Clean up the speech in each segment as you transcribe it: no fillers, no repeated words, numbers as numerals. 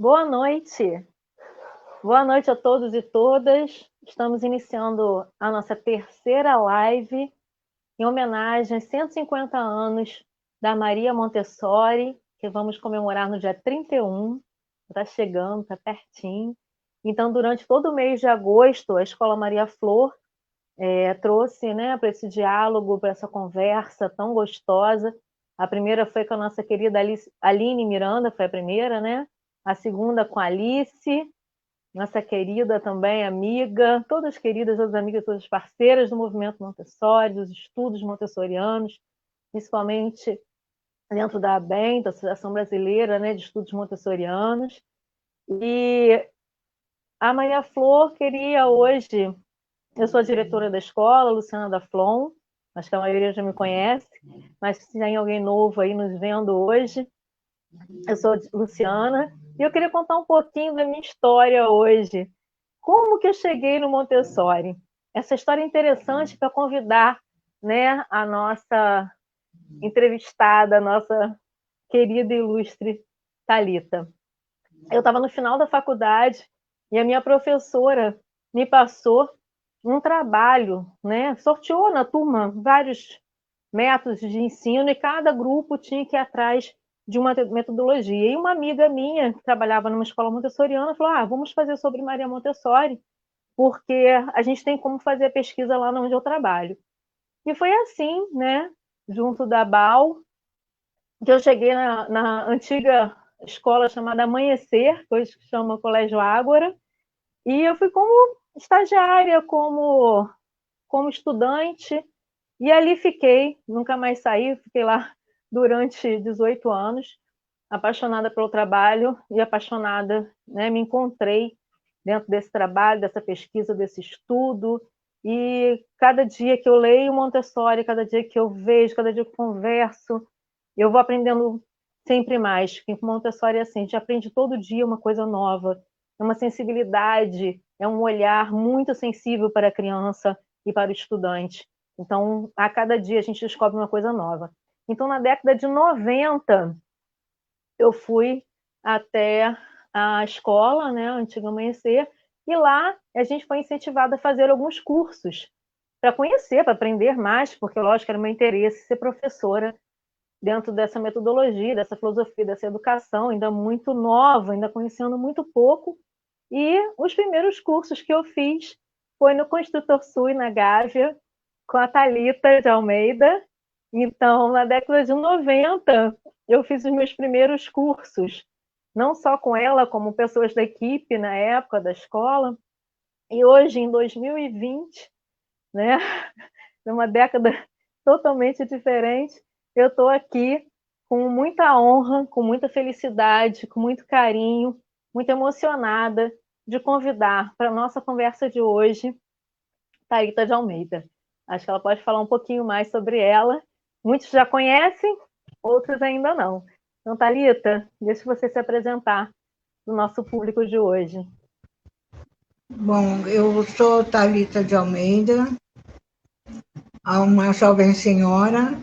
Boa noite. Boa noite a todos e todas. Estamos iniciando a nossa terceira live em homenagem aos 150 anos da Maria Montessori, que vamos comemorar no dia 31. Está chegando, está pertinho. Então, durante todo o mês de agosto, a Escola Maria Flor trouxe, né, para esse diálogo, para essa conversa tão gostosa. A primeira foi com a nossa querida Aline Miranda, foi a primeira, né? A segunda com a Alice, nossa querida também amiga, todas queridas, todas amigas, todas parceiras do movimento Montessori, dos estudos montessorianos. principalmente dentro da ABEM, da Associação Brasileira, né, de Estudos Montessorianos. E a Maria Flor queria hoje... Eu sou a diretora da escola, Luciana da Flon, acho que a maioria já me conhece, mas se tem alguém novo aí nos vendo hoje, eu sou Luciana, e eu queria contar um pouquinho da minha história hoje. Como que eu cheguei no Montessori? Essa história é interessante para convidar, né, a nossa entrevistada, a nossa querida e ilustre Thalita. Eu estava no final da faculdade e a minha professora me passou um trabalho, né? Sorteou na turma vários métodos de ensino e cada grupo tinha que ir atrás de uma metodologia. E uma amiga minha, que trabalhava numa escola montessoriana, falou: vamos fazer sobre Maria Montessori, porque a gente tem como fazer a pesquisa lá onde eu trabalho. E foi assim, né, junto da BAU, que eu cheguei na antiga escola chamada Amanhecer, que hoje chama Colégio Ágora, e eu fui como estagiária, como estudante, e ali fiquei, nunca mais saí, fiquei lá durante 18 anos, apaixonada pelo trabalho e apaixonada, né, me encontrei dentro desse trabalho, dessa pesquisa, desse estudo, e cada dia que eu leio Montessori, cada dia que eu vejo, cada dia que eu converso, eu vou aprendendo sempre mais, porque Montessori é assim, a gente aprende todo dia uma coisa nova, é uma sensibilidade, é um olhar muito sensível para a criança e para o estudante. Então, a cada dia a gente descobre uma coisa nova. Então, na década de 90, eu fui até a escola, né, Antigo Amanhecer, e lá a gente foi incentivado a fazer alguns cursos para conhecer, para aprender mais, porque, lógico, era meu interesse ser professora dentro dessa metodologia, dessa filosofia, dessa educação, ainda muito nova, ainda conhecendo muito pouco. E os primeiros cursos que eu fiz foi no Construtor Sul, na Gávea, com a Thalita de Almeida. Então, na década de 90, eu fiz os meus primeiros cursos, não só com ela, como pessoas da equipe na época da escola. E hoje, em 2020, né, numa década totalmente diferente, eu estou aqui com muita honra, com muita felicidade, com muito carinho, muito emocionada de convidar para a nossa conversa de hoje Thalita de Almeida. Acho que ela pode falar um pouquinho mais sobre ela. Muitos já conhecem, outros ainda não. Então, Thalita, deixa você se apresentar para o nosso público de hoje. Bom, eu sou Thalita de Almeida, uma jovem senhora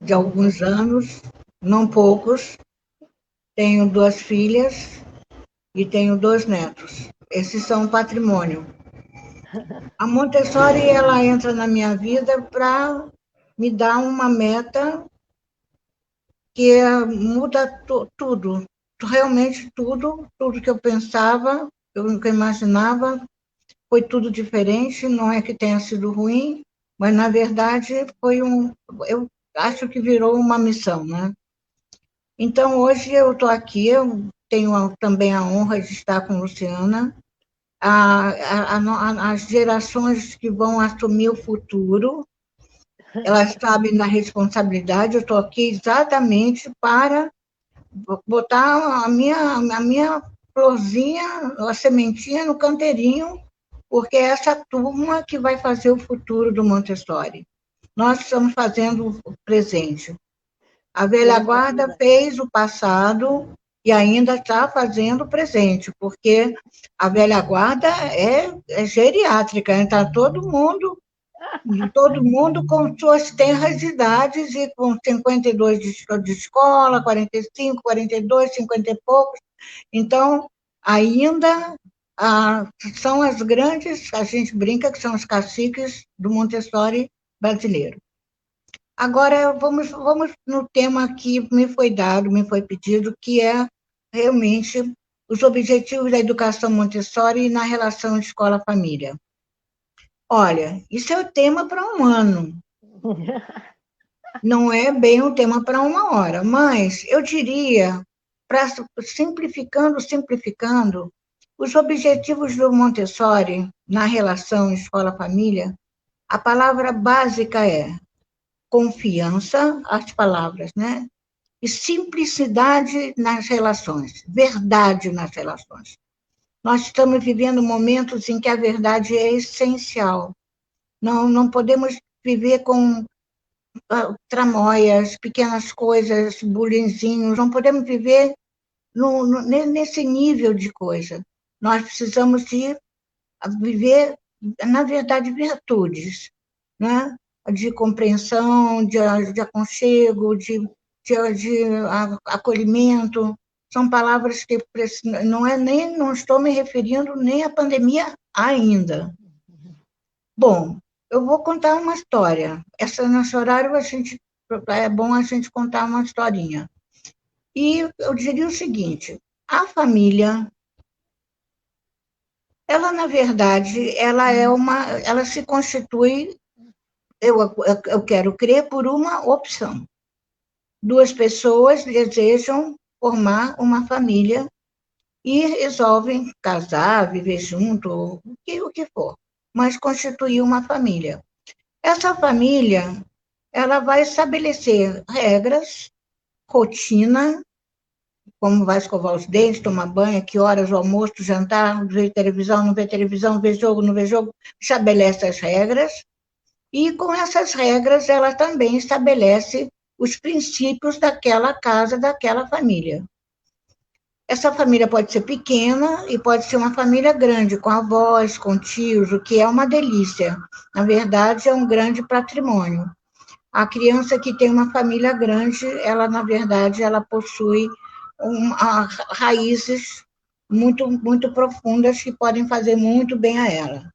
de alguns anos, não poucos. Tenho 2 filhas e tenho 2 netos. Esses são patrimônio. A Montessori, ela entra na minha vida para me dar uma meta que muda tudo, realmente tudo que eu pensava, eu nunca imaginava, foi tudo diferente, não é que tenha sido ruim, mas, na verdade, eu acho que virou uma missão, né? Então, hoje eu estou aqui, eu tenho também a honra de estar com Luciana, as gerações que vão assumir o futuro, elas sabem da responsabilidade, eu estou aqui exatamente para botar a minha florzinha, a sementinha no canteirinho, porque é essa turma que vai fazer o futuro do Montessori. Nós estamos fazendo o presente. A velha guarda fez o passado e ainda está fazendo o presente, porque a velha guarda é geriátrica, está todo mundo com suas tenras idades e com 52 de escola, 45, 42, 50 e poucos. Então, ainda são as grandes, a gente brinca que são os caciques do Montessori brasileiro. Agora, vamos no tema que me foi dado, me foi pedido, que é realmente os objetivos da educação Montessori na relação escola-família. Olha, isso é o tema para um ano. Não é bem um tema para uma hora, mas eu diria, simplificando, os objetivos do Montessori na relação escola-família, a palavra básica é confiança, as palavras, né? E simplicidade nas relações, verdade nas relações. Nós estamos vivendo momentos em que a verdade é essencial. Não podemos viver com tramóias, pequenas coisas, bullyingzinhos, não podemos viver nesse nível de coisa. Nós precisamos de viver, na verdade, virtudes, né? De compreensão, de aconchego, de acolhimento. São palavras que não estou me referindo nem à pandemia ainda. Bom, eu vou contar uma história. Nesse horário é bom a gente contar uma historinha. E eu diria o seguinte: a família, ela na verdade, ela se constitui, eu quero crer, por uma opção. Duas pessoas desejam formar uma família e resolvem casar, viver junto, o que for, mas constituir uma família. Essa família, ela vai estabelecer regras, rotina, como vai escovar os dentes, tomar banho, que horas o almoço, jantar, ver televisão, não ver televisão, ver jogo, não ver jogo, estabelece as regras, e com essas regras ela também estabelece os princípios daquela casa, daquela família. Essa família pode ser pequena e pode ser uma família grande, com avós, com tios, o que é uma delícia. Na verdade, é um grande patrimônio. A criança que tem uma família grande, ela, na verdade, ela possui raízes muito, muito profundas que podem fazer muito bem a ela.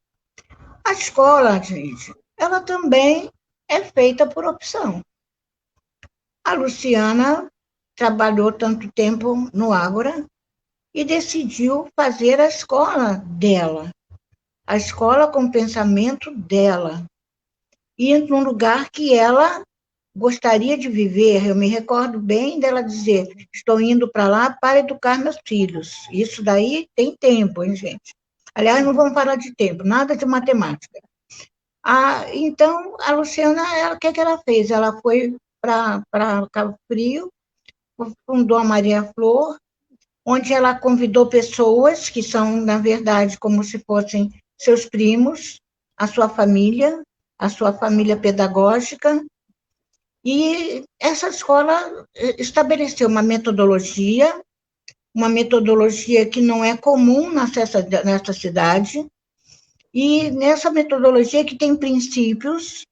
A escola, gente, ela também é feita por opção. A Luciana trabalhou tanto tempo no Ágora e decidiu fazer a escola dela, a escola com o pensamento dela, e num lugar que ela gostaria de viver. Eu me recordo bem dela dizer: estou indo para lá para educar meus filhos. Isso daí tem tempo, hein, gente? Aliás, não vamos falar de tempo, nada de matemática. Então, a Luciana, o que ela fez? Ela foi para Cabo Frio, fundou a Maria Flor, onde ela convidou pessoas que são, na verdade, como se fossem seus primos, a sua família pedagógica, e essa escola estabeleceu uma metodologia que não é comum nessa cidade, e nessa metodologia que tem princípios,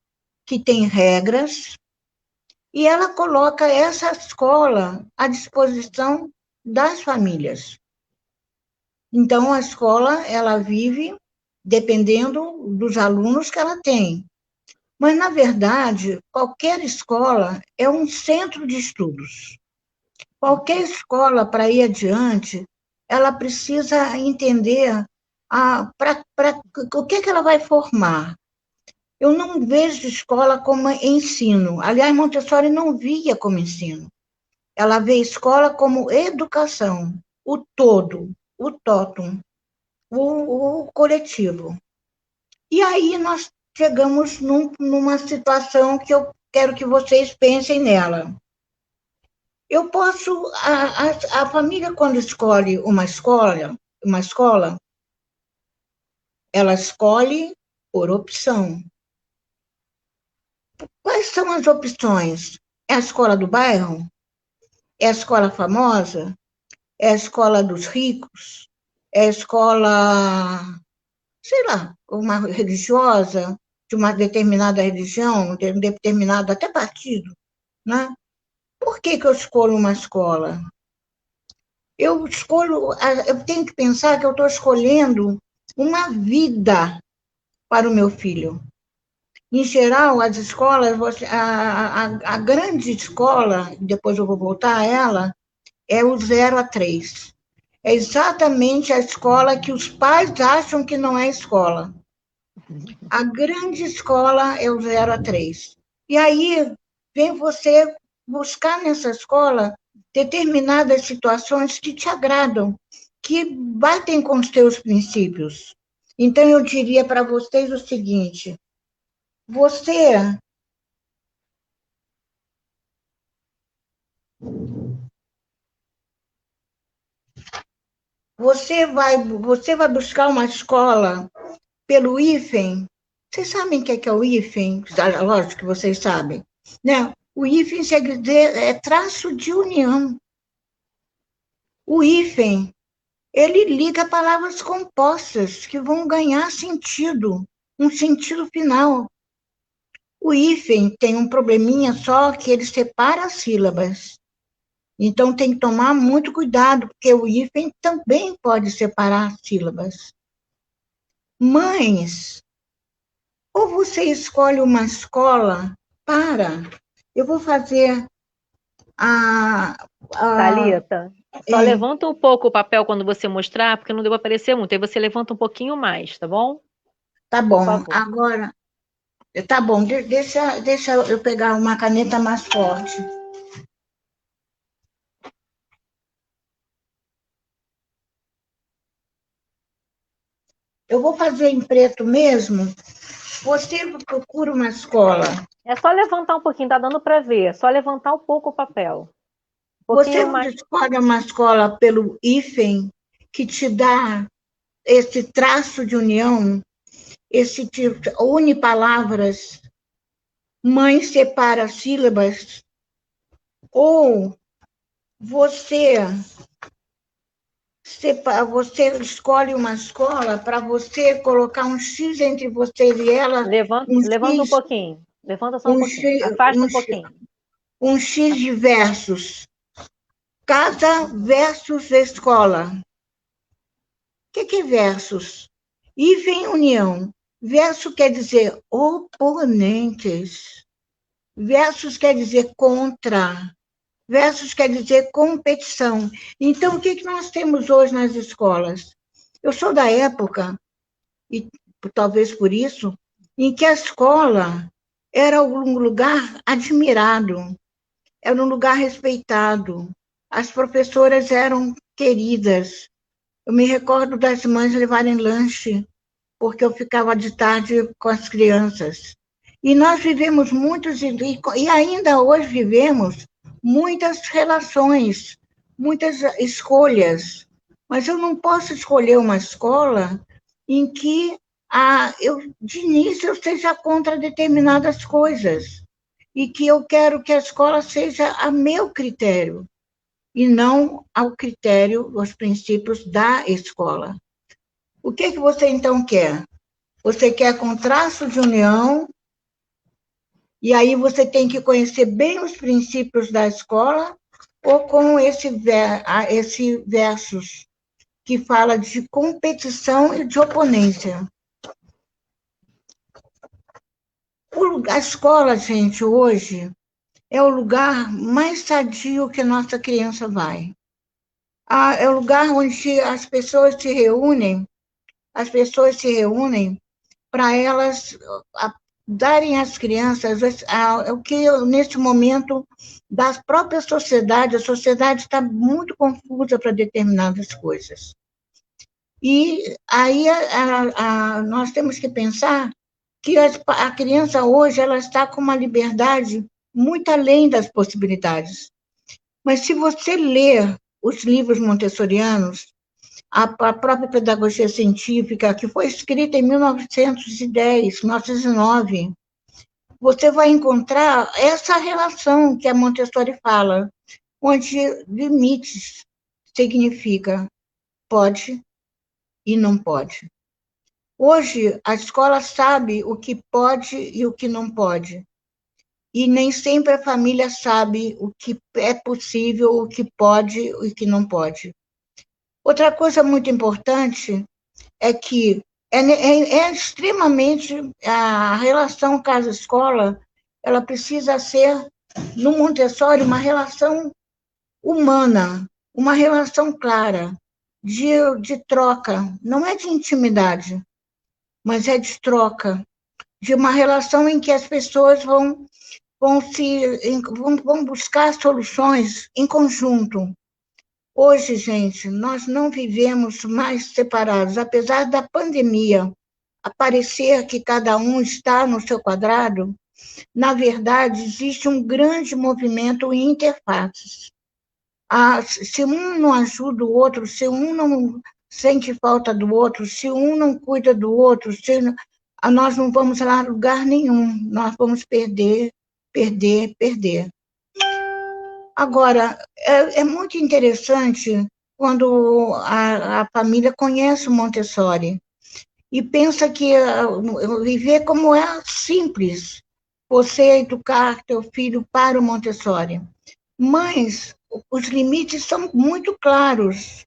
que tem regras, e ela coloca essa escola à disposição das famílias. Então, a escola, ela vive dependendo dos alunos que ela tem. Mas, na verdade, qualquer escola é um centro de estudos. Qualquer escola, para ir adiante, ela precisa entender o que ela vai formar. Eu não vejo escola como ensino. Aliás, Montessori não via como ensino. Ela vê escola como educação, o todo, o totum, o coletivo. E aí nós chegamos numa situação que eu quero que vocês pensem nela. Eu posso, a família, quando escolhe uma escola, ela escolhe por opção. Quais são as opções? É a escola do bairro? É a escola famosa? É a escola dos ricos? É a escola, sei lá, uma religiosa, de uma determinada religião, de um determinado até partido, né? Por que eu escolho uma escola? Eu tenho que pensar que eu estou escolhendo uma vida para o meu filho. Em geral, as escolas, a grande escola, depois eu vou voltar a ela, é o 0 a 3. É exatamente a escola que os pais acham que não é escola. A grande escola é o 0 a 3. E aí vem você buscar nessa escola determinadas situações que te agradam, que batem com os teus princípios. Então, eu diria para vocês o seguinte: você Você vai buscar uma escola pelo hífen. Vocês sabem o que é o hífen? Lógico que vocês sabem. Né? O hífen é traço de união. O hífen, ele liga palavras compostas que vão ganhar sentido, um sentido final. O hífen tem um probleminha só que ele separa as sílabas. Então tem que tomar muito cuidado, porque o hífen também pode separar sílabas. Mães, ou você escolhe uma escola eu vou fazer a Thalita, só levanta um pouco o papel quando você mostrar, porque não deu para aparecer muito. Aí você levanta um pouquinho mais, tá bom? Tá Por bom, favor. agora, tá bom, deixa eu pegar uma caneta mais forte. Eu vou fazer em preto mesmo. Você procura uma escola. É só levantar um pouquinho, tá dando para ver. É só levantar um pouco o papel. Um Você pouquinho mais. escolhe uma escola pelo hífen, que te dá esse traço de união, esse tipo, une palavras, mãe separa sílabas, ou você você escolhe uma escola para você colocar um X entre você e ela, Levanta um pouquinho. Levanta só um pouquinho. Afasta um pouquinho. Um X de versos. Casa versus escola. O que é versus? E vem união. Verso quer dizer oponentes. Versus quer dizer contra. Versus quer dizer competição. Então, o que nós temos hoje nas escolas? Eu sou da época, e talvez por isso, em que a escola era um lugar admirado, era um lugar respeitado. As professoras eram queridas. Eu me recordo das mães levarem lanche, porque eu ficava de tarde com as crianças. E nós vivemos muitos, e ainda hoje vivemos, muitas relações, muitas escolhas. Mas eu não posso escolher uma escola em que de início eu seja contra determinadas coisas e que eu quero que a escola seja a meu critério e não ao critério, aos princípios da escola. O que você então quer? Você quer com traço de união, e aí você tem que conhecer bem os princípios da escola, ou com esse versus que fala de competição e de oponência. A escola, gente, hoje é o lugar mais sadio que a nossa criança vai. É o lugar onde as pessoas se reúnem para elas darem às crianças o que, neste momento, da própria sociedade, a sociedade está muito confusa para determinadas coisas. E aí nós temos que pensar que a criança hoje ela está com uma liberdade muito além das possibilidades. Mas se você ler os livros montessorianos, a própria pedagogia científica, que foi escrita em 1910, 1909, você vai encontrar essa relação que a Montessori fala, onde limites significa pode e não pode. Hoje, a escola sabe o que pode e o que não pode. E nem sempre a família sabe o que é possível, o que pode e o que não pode. Outra coisa muito importante é que é extremamente a relação casa-escola, ela precisa ser, no Montessori, uma relação humana, uma relação clara, de troca, não é de intimidade, mas é de troca, de uma relação em que as pessoas vão buscar soluções em conjunto. Hoje, gente, nós não vivemos mais separados, apesar da pandemia parecer que cada um está no seu quadrado, Na verdade, existe um grande movimento em interfaces. Se um não ajuda o outro, se um não sente falta do outro, se um não cuida do outro, nós não vamos a lugar nenhum, nós vamos perder, perder, perder. Agora, é muito interessante quando a família conhece o Montessori e pensa que vê como é simples você educar teu filho para o Montessori. Mas os limites são muito claros.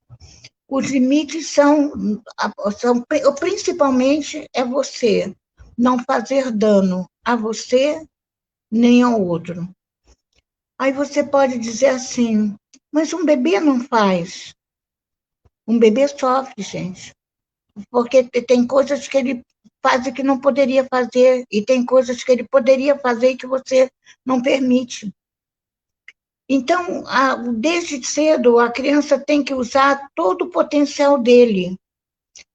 Os limites são principalmente é você não fazer dano a você nem ao outro. Aí você pode dizer assim, mas um bebê não faz. Um bebê sofre, gente. Porque tem coisas que ele faz que não poderia fazer, e tem coisas que ele poderia fazer e que você não permite. Então, desde cedo, a criança tem que usar todo o potencial dele,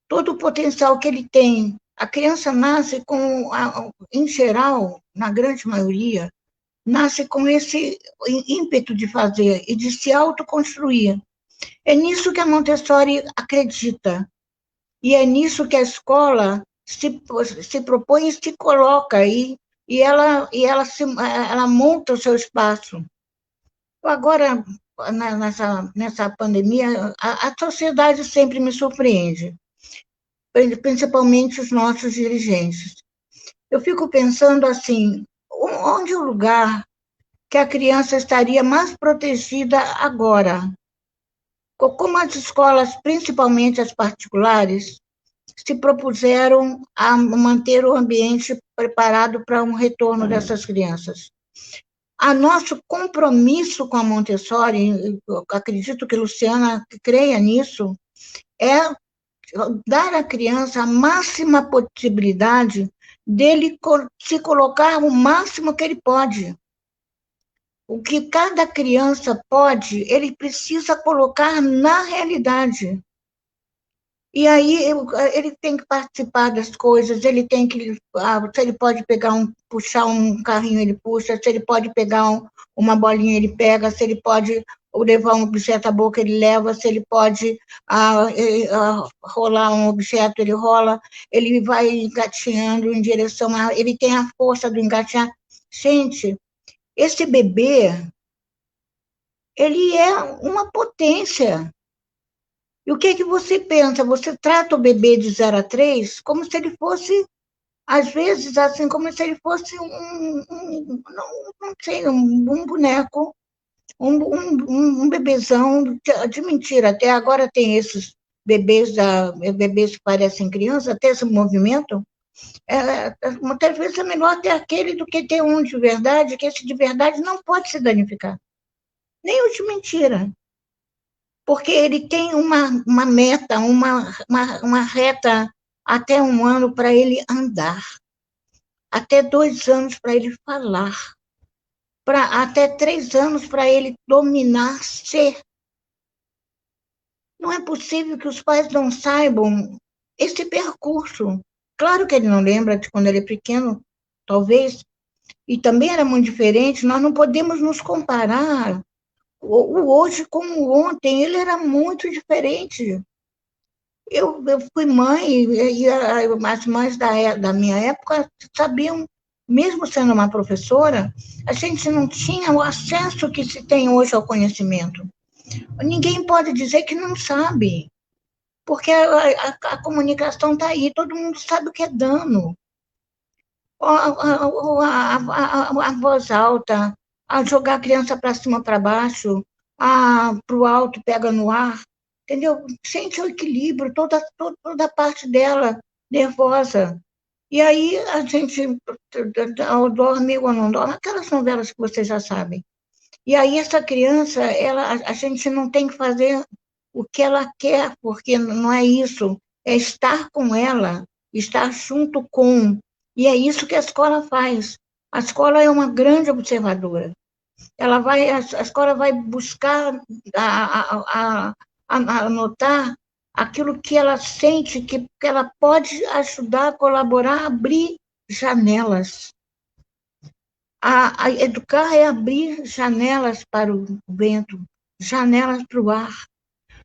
todo o potencial que ele tem. A criança nasce com, em geral, na grande maioria, nasce com esse ímpeto de fazer e de se autoconstruir. É nisso que a Montessori acredita. E é nisso que a escola se propõe e se coloca aí, ela monta o seu espaço. Agora, nessa pandemia, a sociedade sempre me surpreende, principalmente os nossos dirigentes. Eu fico pensando assim, onde é o lugar que a criança estaria mais protegida agora? Como as escolas, principalmente as particulares, se propuseram a manter o ambiente preparado para um retorno dessas crianças. A nosso compromisso com a Montessori, eu acredito que Luciana creia nisso, é dar à criança a máxima possibilidade dele se colocar o máximo que ele pode. O que cada criança pode, ele precisa colocar na realidade. E aí ele tem que participar das coisas, ele tem que, se ele pode puxar um carrinho, ele puxa, se ele pode pegar uma bolinha, ele pega, se ele pode levar um objeto à boca, ele leva, se ele pode rolar um objeto, ele rola, ele vai engatinhando em direção ele tem a força do engatinhar. Gente, esse bebê, ele é uma potência. E o que você pensa? Você trata o bebê de 0 a 3 como se ele fosse, às vezes, assim, como se ele fosse não sei, um boneco, um bebezão de mentira. Até agora tem esses bebês que parecem crianças, até esse movimento. Muitas vezes é melhor ter aquele do que ter um de verdade, que esse de verdade não pode se danificar. Nem o de mentira. Porque ele tem uma meta, uma reta até 1 ano para ele andar, até 2 anos para ele falar, até 3 anos para ele dominar ser. Não é possível que os pais não saibam esse percurso. Claro que ele não lembra de quando ele é pequeno, talvez, e também era muito diferente, nós não podemos nos comparar o hoje com o ontem, ele era muito diferente. Eu fui mãe, e as mães da minha época sabiam, mesmo sendo uma professora, a gente não tinha o acesso que se tem hoje ao conhecimento. Ninguém pode dizer que não sabe, porque a comunicação está aí, todo mundo sabe o que é dano. A voz alta, a jogar a criança para cima, para baixo, para o alto, pega no ar, entendeu? Sente o equilíbrio, toda a parte dela nervosa. E aí a gente dorme ou não dorme, aquelas novelas que vocês já sabem. E aí essa criança, a gente não tem que fazer o que ela quer, porque não é isso, é estar com ela, estar junto com. E é isso que a escola faz. A escola é uma grande observadora. A escola vai buscar anotar aquilo que ela sente, que ela pode ajudar, colaborar, abrir janelas. Educar é abrir janelas para o vento, janelas para o ar.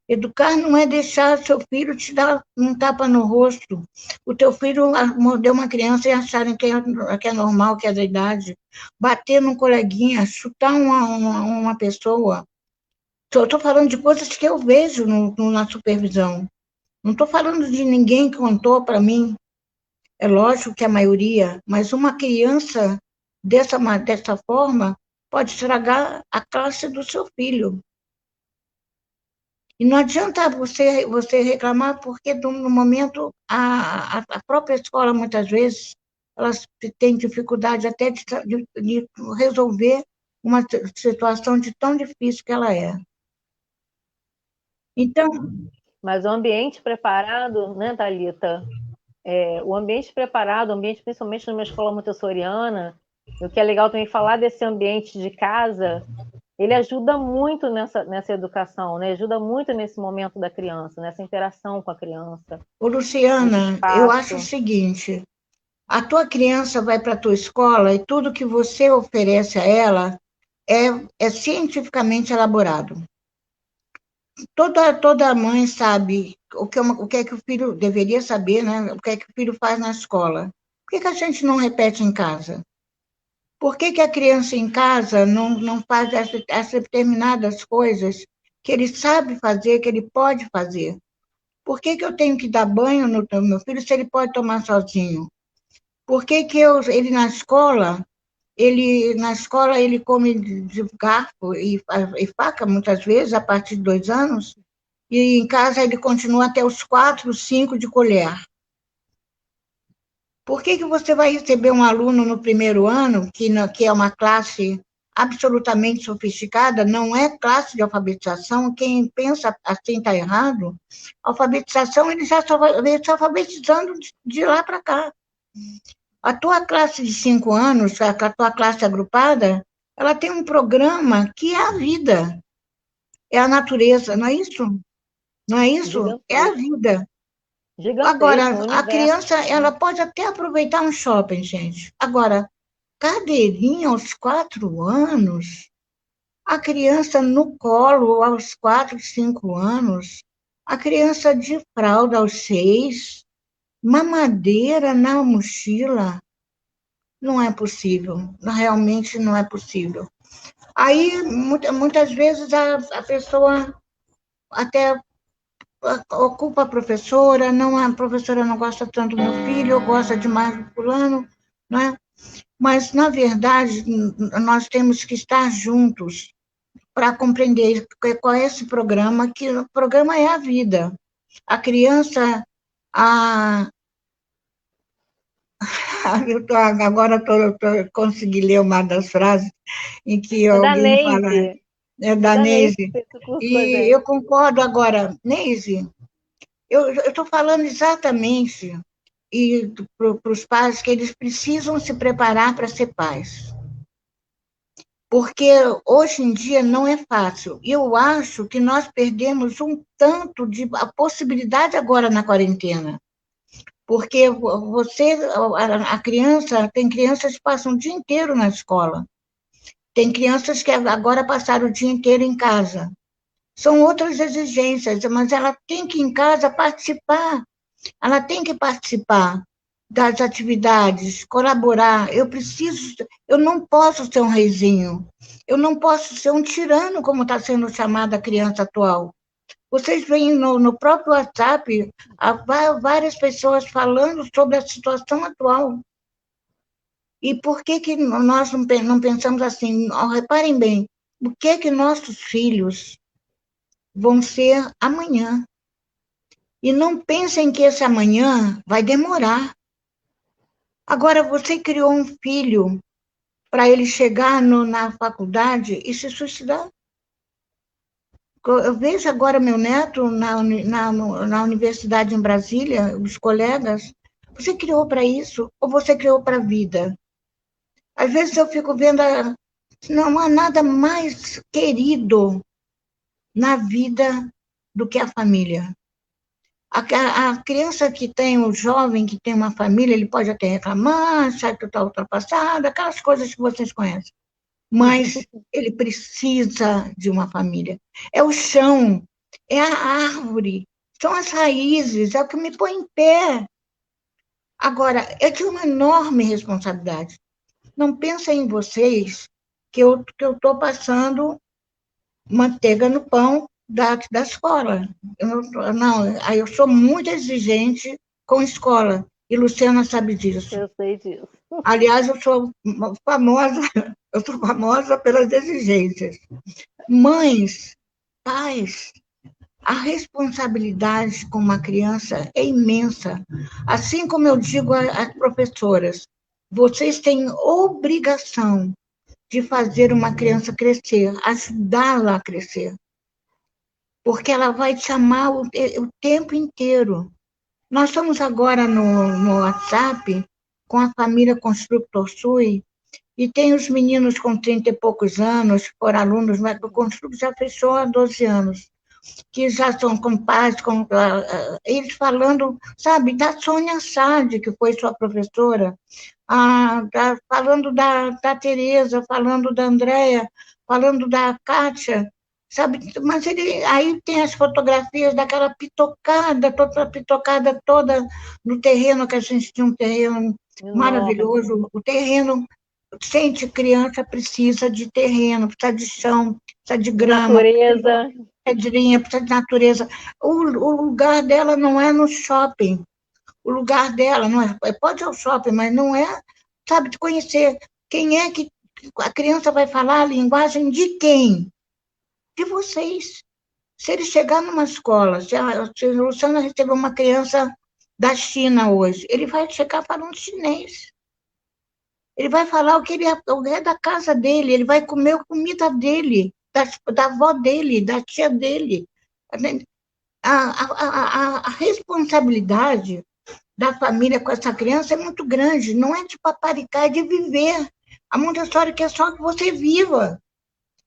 Educar não é deixar seu filho te dar um tapa no rosto. O teu filho mordeu uma criança e acharem que é normal, que é da idade. Bater num coleguinha, chutar uma pessoa. Estou falando de coisas que eu vejo na supervisão. Não estou falando de ninguém que contou para mim. É lógico que a maioria, mas uma criança dessa forma pode estragar a classe do seu filho. E não adianta você reclamar, porque no momento a própria escola, muitas vezes, elas têm dificuldade até de resolver uma situação de tão difícil que ela é. Então... Mas o ambiente preparado, né, Thalita? O ambiente preparado, o ambiente principalmente numa escola montessoriana, o que é legal também falar desse ambiente de casa, ele ajuda muito nessa educação, né? Ajuda muito nesse momento da criança, nessa interação com a criança. Ô, Luciana, eu acho o seguinte, a tua criança vai para a tua escola e tudo que você oferece a ela é cientificamente elaborado. Toda mãe sabe o que é que o filho deveria saber, né? O que é que o filho faz na escola. Por que a gente não repete em casa? Por que a criança em casa não faz essas determinadas coisas que ele sabe fazer, que ele pode fazer? Por que eu tenho que dar banho no meu filho se ele pode tomar sozinho? Por que ele na escola ele come de garfo e faca, muitas vezes, a partir de 2 anos, e em casa ele continua até os 4, 5 de colher? Por que você vai receber um aluno no primeiro ano, que é uma classe absolutamente sofisticada, não é classe de alfabetização? Quem pensa assim está errado. Alfabetização, ele já vem se alfabetizando de lá para cá. A tua classe de 5 anos, a tua classe agrupada, ela tem um programa que é a vida, é a natureza, não é isso? Não é isso? É a vida. Agora, a criança, ela pode até aproveitar um shopping, gente. Agora, cadeirinha aos 4 anos, a criança no colo aos 4, 5 anos, a criança de fralda aos 6, mamadeira na mochila, não é possível, realmente não é possível. Aí, muitas vezes, a pessoa até ocupa a professora, a professora não gosta tanto do meu filho, gosta demais do fulano, não é? Mas, na verdade, nós temos que estar juntos para compreender qual é esse programa, que o programa é a vida. A criança, agora consegui ler uma das frases em que alguém fala, é da Neise, e eu concordo agora. Neise, eu estou falando exatamente para os pais que eles precisam se preparar para ser pais. Porque hoje em dia não é fácil. Eu acho que nós perdemos um tanto de a possibilidade agora na quarentena. Porque a criança, tem crianças que passam o dia inteiro na escola. Tem crianças que agora passaram o dia inteiro em casa. São outras exigências, mas ela tem que, em casa, participar. Ela tem que participar das atividades, colaborar. Eu não posso ser um reizinho. Eu não posso ser um tirano, como está sendo chamada a criança atual. Vocês veem no próprio WhatsApp várias pessoas falando sobre a situação atual. E por que nós não pensamos assim? Reparem bem, o que nossos filhos vão ser amanhã? E não pensem que esse amanhã vai demorar. Agora, você criou um filho para ele chegar na faculdade e se suicidar? Eu vejo agora meu neto na universidade em Brasília, os colegas. Você criou para isso ou você criou para a vida? Às vezes eu fico vendo, não há nada mais querido na vida do que a família. A criança que tem, o jovem que tem uma família, ele pode até reclamar, achar que está ultrapassado, aquelas coisas que vocês conhecem. Mas ele precisa de uma família. É o chão, é a árvore, são as raízes, é o que me põe em pé. Agora, é de uma enorme responsabilidade. Não pensem em vocês que eu estou passando manteiga no pão da escola. Não, aí eu sou muito exigente com a escola, e Luciana sabe disso. Eu sei disso. Aliás, eu sou famosa pelas exigências. Mães, pais, a responsabilidade com uma criança é imensa. Assim como eu digo às professoras, vocês têm obrigação de fazer uma criança crescer, ajudá-la a crescer, porque ela vai te amar o tempo inteiro. Nós estamos agora no WhatsApp com a família Construtor Sui, e tem os meninos com 30 e poucos anos, por alunos, mas o Construtor já fechou há 12 anos, que já são com pais, eles falando, sabe, da Sônia Sade, que foi sua professora, falando da Tereza, falando da Andréia, falando da Kátia, sabe? Mas aí tem as fotografias daquela pitocada toda no terreno, que a gente tinha um terreno maravilhoso, o terreno, sente criança precisa de terreno, precisa de chão, precisa de grama, natureza, pedrinha, precisa de natureza. O lugar dela não é no shopping, o lugar dela não é, pode ser o shopping, mas não é, sabe, de conhecer quem é que a criança vai falar a linguagem de quem? De vocês. Se ele chegar numa escola, se a Luciana recebeu uma criança da China hoje, ele vai chegar falando chinês. Ele vai falar o que é da casa dele, ele vai comer a comida dele, da avó dele, da tia dele. A responsabilidade da família com essa criança é muito grande, não é de paparicar, é de viver. A Montessori quer só que você viva,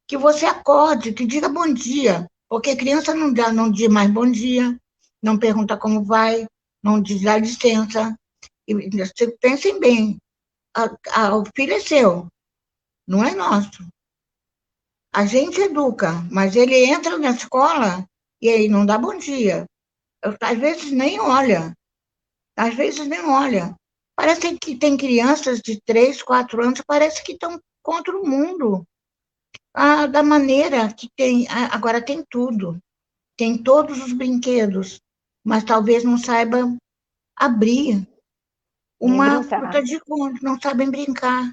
que você acorde, que diga bom dia, porque criança não diz mais bom dia, não pergunta como vai, não diz dá licença. E, pensem bem, o filho é seu, não é nosso. A gente educa, mas ele entra na escola e aí não dá bom dia. Às vezes nem olha. Às vezes nem olha. Parece que tem crianças de 3, 4 anos, parece que estão contra o mundo. Da maneira que tem. Agora tem tudo. Tem todos os brinquedos, mas talvez não saiba abrir uma fruta de conto, não sabem brincar.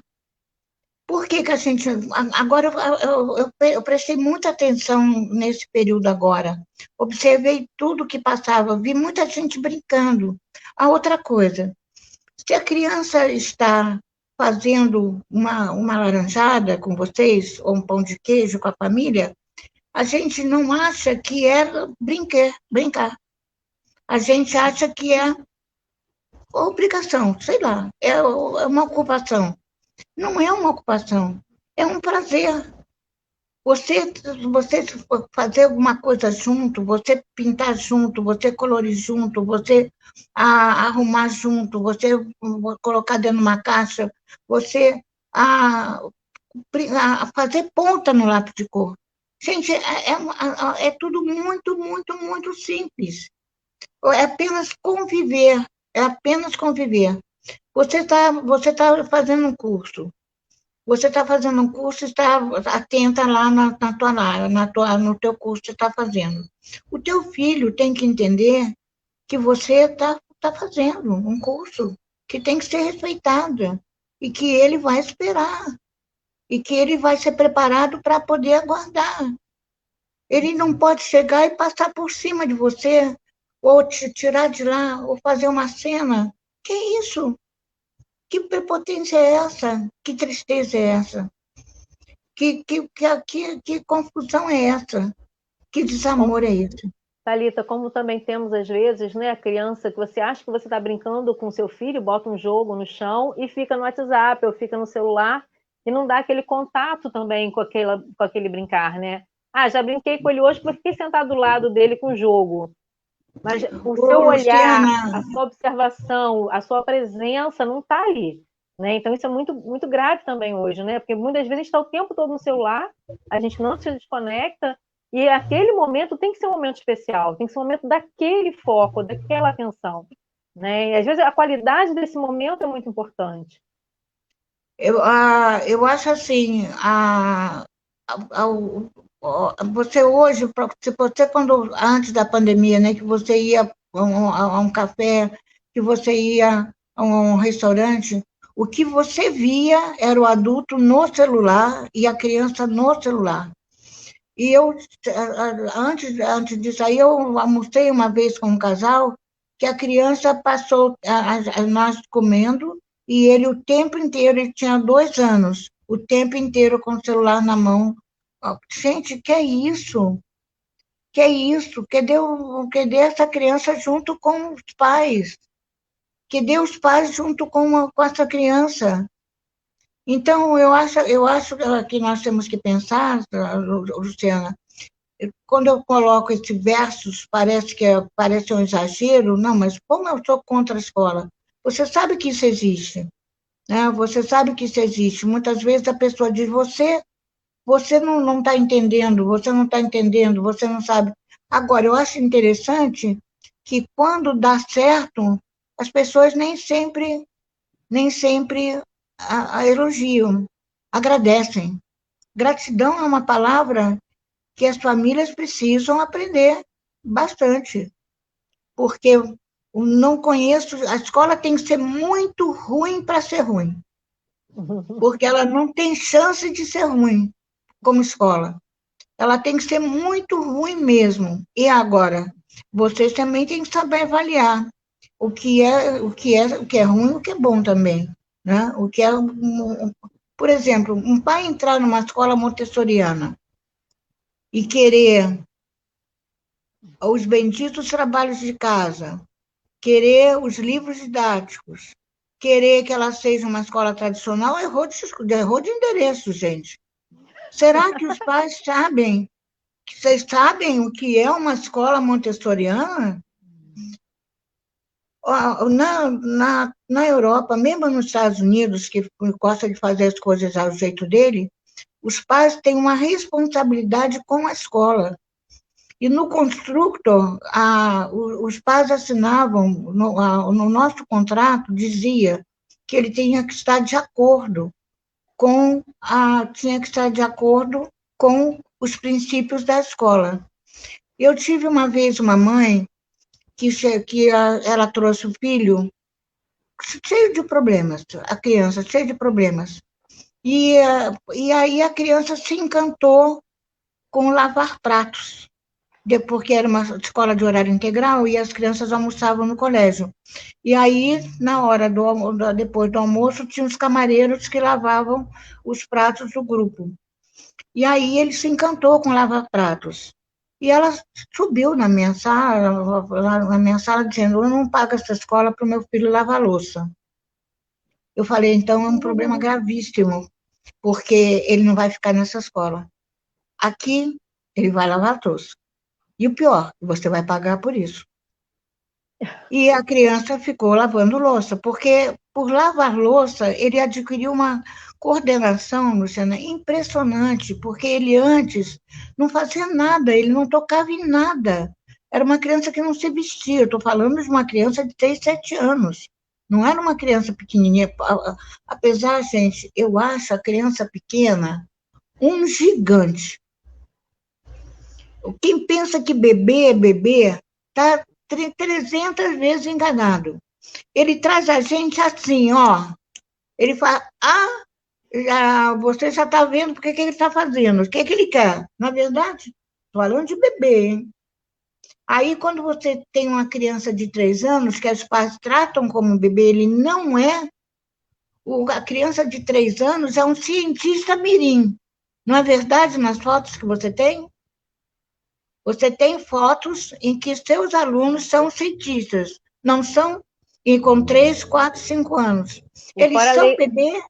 Por que a gente. Agora, eu prestei muita atenção nesse período agora. Observei tudo que passava, vi muita gente brincando. A outra coisa, se a criança está fazendo uma laranjada com vocês, ou um pão de queijo com a família, a gente não acha que é brincar. A gente acha que é obrigação, sei lá, é uma ocupação. Não é uma ocupação, é um prazer. Você fazer alguma coisa junto, você pintar junto, você colorir junto, você arrumar junto, você colocar dentro de uma caixa, você fazer ponta no lápis de cor. Gente, é tudo muito, muito, muito simples. É apenas conviver, é apenas conviver. Você tá fazendo um curso. Você está fazendo um curso, está atenta lá no teu curso que você está fazendo. O teu filho tem que entender que você tá fazendo um curso que tem que ser respeitado e que ele vai esperar e que ele vai ser preparado para poder aguardar. Ele não pode chegar e passar por cima de você ou te tirar de lá ou fazer uma cena. Que isso? Que prepotência é essa? Que tristeza é essa? Que confusão é essa? Que desamor é esse? Thalita, como também temos às vezes, né, a criança que você acha que você está brincando com seu filho, bota um jogo no chão e fica no WhatsApp ou fica no celular e não dá aquele contato também com aquele brincar, né? Já brinquei com ele hoje, mas fiquei sentado do lado dele com o jogo. Mas o seu Ô, olhar, a Luciana, sua observação, a sua presença não está aí, né? Então isso é muito, muito grave também hoje, né? Porque muitas vezes a gente está o tempo todo no celular, a gente não se desconecta, e aquele momento tem que ser um momento especial, tem que ser um momento daquele foco, daquela atenção, né? E às vezes a qualidade desse momento é muito importante. eu acho assim, você hoje, se você quando antes da pandemia, né, que você ia a um café, que você ia a um restaurante, o que você via era o adulto no celular e a criança no celular. E eu, antes disso aí, eu almocei uma vez com um casal que a criança passou nós comendo e ele o tempo inteiro, ele tinha 2 anos, o tempo inteiro com o celular na mão. Ó, gente, que é isso? Que é isso? Cadê essa criança junto com os pais? Cadê os pais junto com essa criança? Então, eu acho que nós temos que pensar, Luciana, quando eu coloco esse versos, parece um exagero, não, mas como eu sou contra a escola? Você sabe que isso existe, né? Você sabe que isso existe. Muitas vezes a pessoa diz, você não está entendendo, você não está entendendo, você não sabe. Agora, eu acho interessante que quando dá certo, as pessoas nem sempre a elogiam, agradecem. Gratidão é uma palavra que as famílias precisam aprender bastante, porque não conheço, a escola tem que ser muito ruim para ser ruim, porque ela não tem chance de ser ruim como escola. Ela tem que ser muito ruim mesmo. E agora, vocês também têm que saber avaliar o que é ruim e o que é bom também, né? Por exemplo, um pai entrar numa escola montessoriana e querer os benditos trabalhos de casa, querer os livros didáticos, querer que ela seja uma escola tradicional, errou de endereço, gente. Será que os pais sabem? Vocês sabem o que é uma escola montessoriana? Na Europa, mesmo nos Estados Unidos, que gosta de fazer as coisas ao jeito dele, os pais têm uma responsabilidade com a escola. E no constructor, os pais assinavam, no nosso contrato, dizia que ele tinha que estar de acordo com os princípios da escola. Eu tive uma vez uma mãe que ela trouxe o filho cheio de problemas, a criança cheia de problemas. E aí a criança se encantou com lavar pratos, porque era uma escola de horário integral e as crianças almoçavam no colégio. E aí, na hora depois do almoço, tinha os camareiros que lavavam os pratos do grupo. E aí ele se encantou com lava-pratos. E ela subiu na minha sala, dizendo: eu não pago essa escola para o meu filho lavar louça. Eu falei: então é um problema gravíssimo, porque ele não vai ficar nessa escola. Aqui, ele vai lavar louça. E o pior, você vai pagar por isso. E a criança ficou lavando louça, porque por lavar louça ele adquiriu uma coordenação, Luciana, impressionante, porque ele antes não fazia nada, ele não tocava em nada. Era uma criança que não se vestia. Estou falando de uma criança de 6, 7 anos. Não era uma criança pequenininha. Apesar, gente, eu acho a criança pequena um gigante. Quem pensa que bebê é bebê, está 300 vezes enganado. Ele traz a gente assim, ó. Ele fala, você já está vendo porque que ele está fazendo, o que ele quer. Na verdade, falando de bebê, hein? Aí, quando você tem uma criança de 3 anos, que os pais tratam como bebê, ele não é. A criança de 3 anos é um cientista mirim. Não é verdade nas fotos que você tem? Você tem fotos em que seus alunos são cientistas, não são e com 3, 4, 5 anos. E Eles fora são bebê,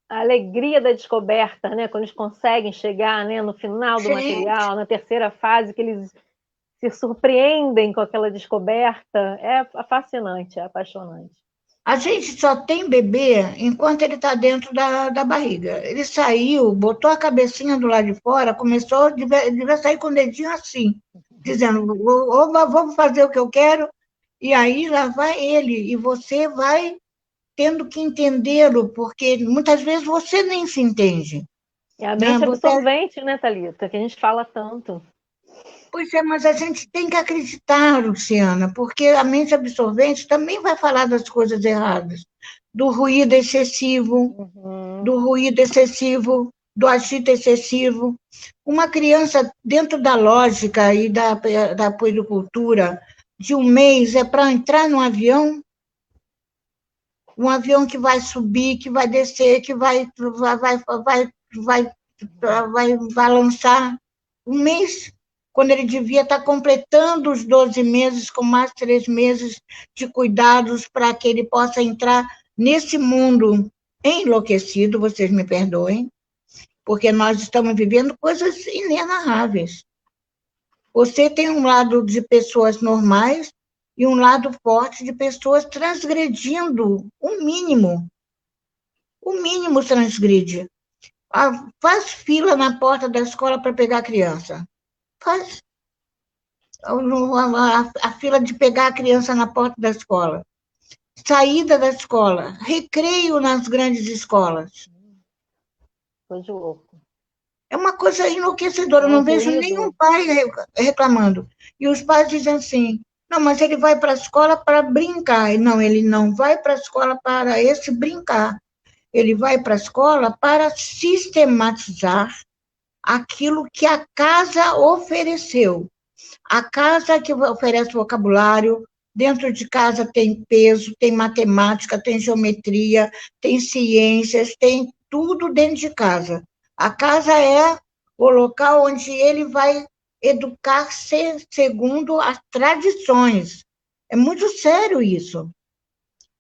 a alegria da descoberta, né? Quando eles conseguem chegar, né, no final do gente, material, na terceira fase, que eles se se surpreendem com aquela descoberta. É fascinante, é apaixonante. A gente só tem bebê enquanto ele está dentro da barriga. Ele saiu, botou a cabecinha do lado de fora, começou, devia sair com o dedinho assim, dizendo, vou fazer o que eu quero, e aí lá vai ele, e você vai tendo que entendê-lo, porque muitas vezes você nem se entende. É a Né? mente absorvente, né, Thalita? Que a gente fala tanto. Pois é, mas a gente tem que acreditar, Luciana, porque a mente absorvente também vai falar das coisas erradas, do ruído excessivo, do ruído excessivo, do agito excessivo. Uma criança, dentro da lógica e da puericultura, de um mês, é para entrar num avião, um avião que vai subir, que vai descer, que vai balançar. Um mês, quando ele devia estar completando os 12 meses, com mais 3 meses de cuidados para que ele possa entrar nesse mundo enlouquecido, vocês me perdoem, porque nós estamos vivendo coisas inenarráveis. Você tem um lado de pessoas normais e um lado forte de pessoas transgredindo o mínimo. O mínimo transgride. Faz fila na porta da escola para pegar a criança. Faz a fila de pegar a criança na porta da escola. Saída da escola. Recreio nas grandes escolas. Coisa de louco. É uma coisa enlouquecedora. Eu não vejo nenhum pai reclamando. E os pais dizem assim, não, mas ele vai para a escola para brincar. Não, ele não vai para a escola para esse brincar. Ele vai para a escola para sistematizar aquilo que a casa ofereceu. A casa que oferece vocabulário, dentro de casa tem peso, tem matemática, tem geometria, tem ciências, tem tudo dentro de casa. A casa é o local onde ele vai educar-se segundo as tradições. É muito sério isso.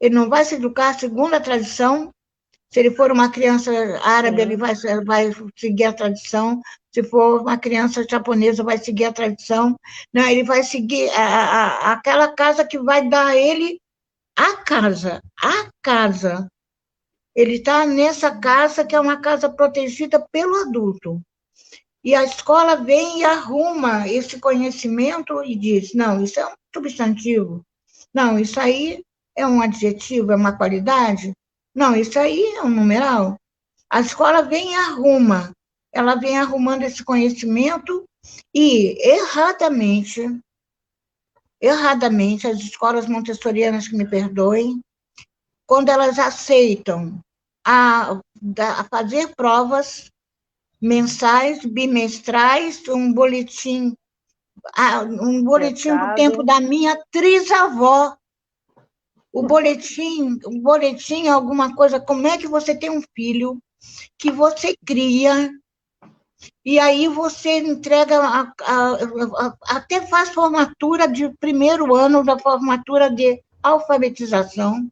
Ele não vai se educar segundo a tradição. Se ele for uma criança árabe, ele vai seguir a tradição. Se for uma criança japonesa, vai seguir a tradição. Não, ele vai seguir aquela casa que vai dar a ele a casa. A casa. Ele está nessa casa, que é uma casa protegida pelo adulto. E a escola vem e arruma esse conhecimento e diz, não, isso é um substantivo. Não, isso aí é um adjetivo, é uma qualidade. Não, isso aí é um numeral. A escola vem e arruma. Ela vem arrumando esse conhecimento e, erradamente, as escolas montessorianas, que me perdoem, quando elas aceitam a fazer provas mensais, bimestrais, um boletim do tempo da minha trisavó. O boletim é alguma coisa, como é que você tem um filho que você cria, e aí você entrega, até faz formatura de primeiro ano, da formatura de alfabetização,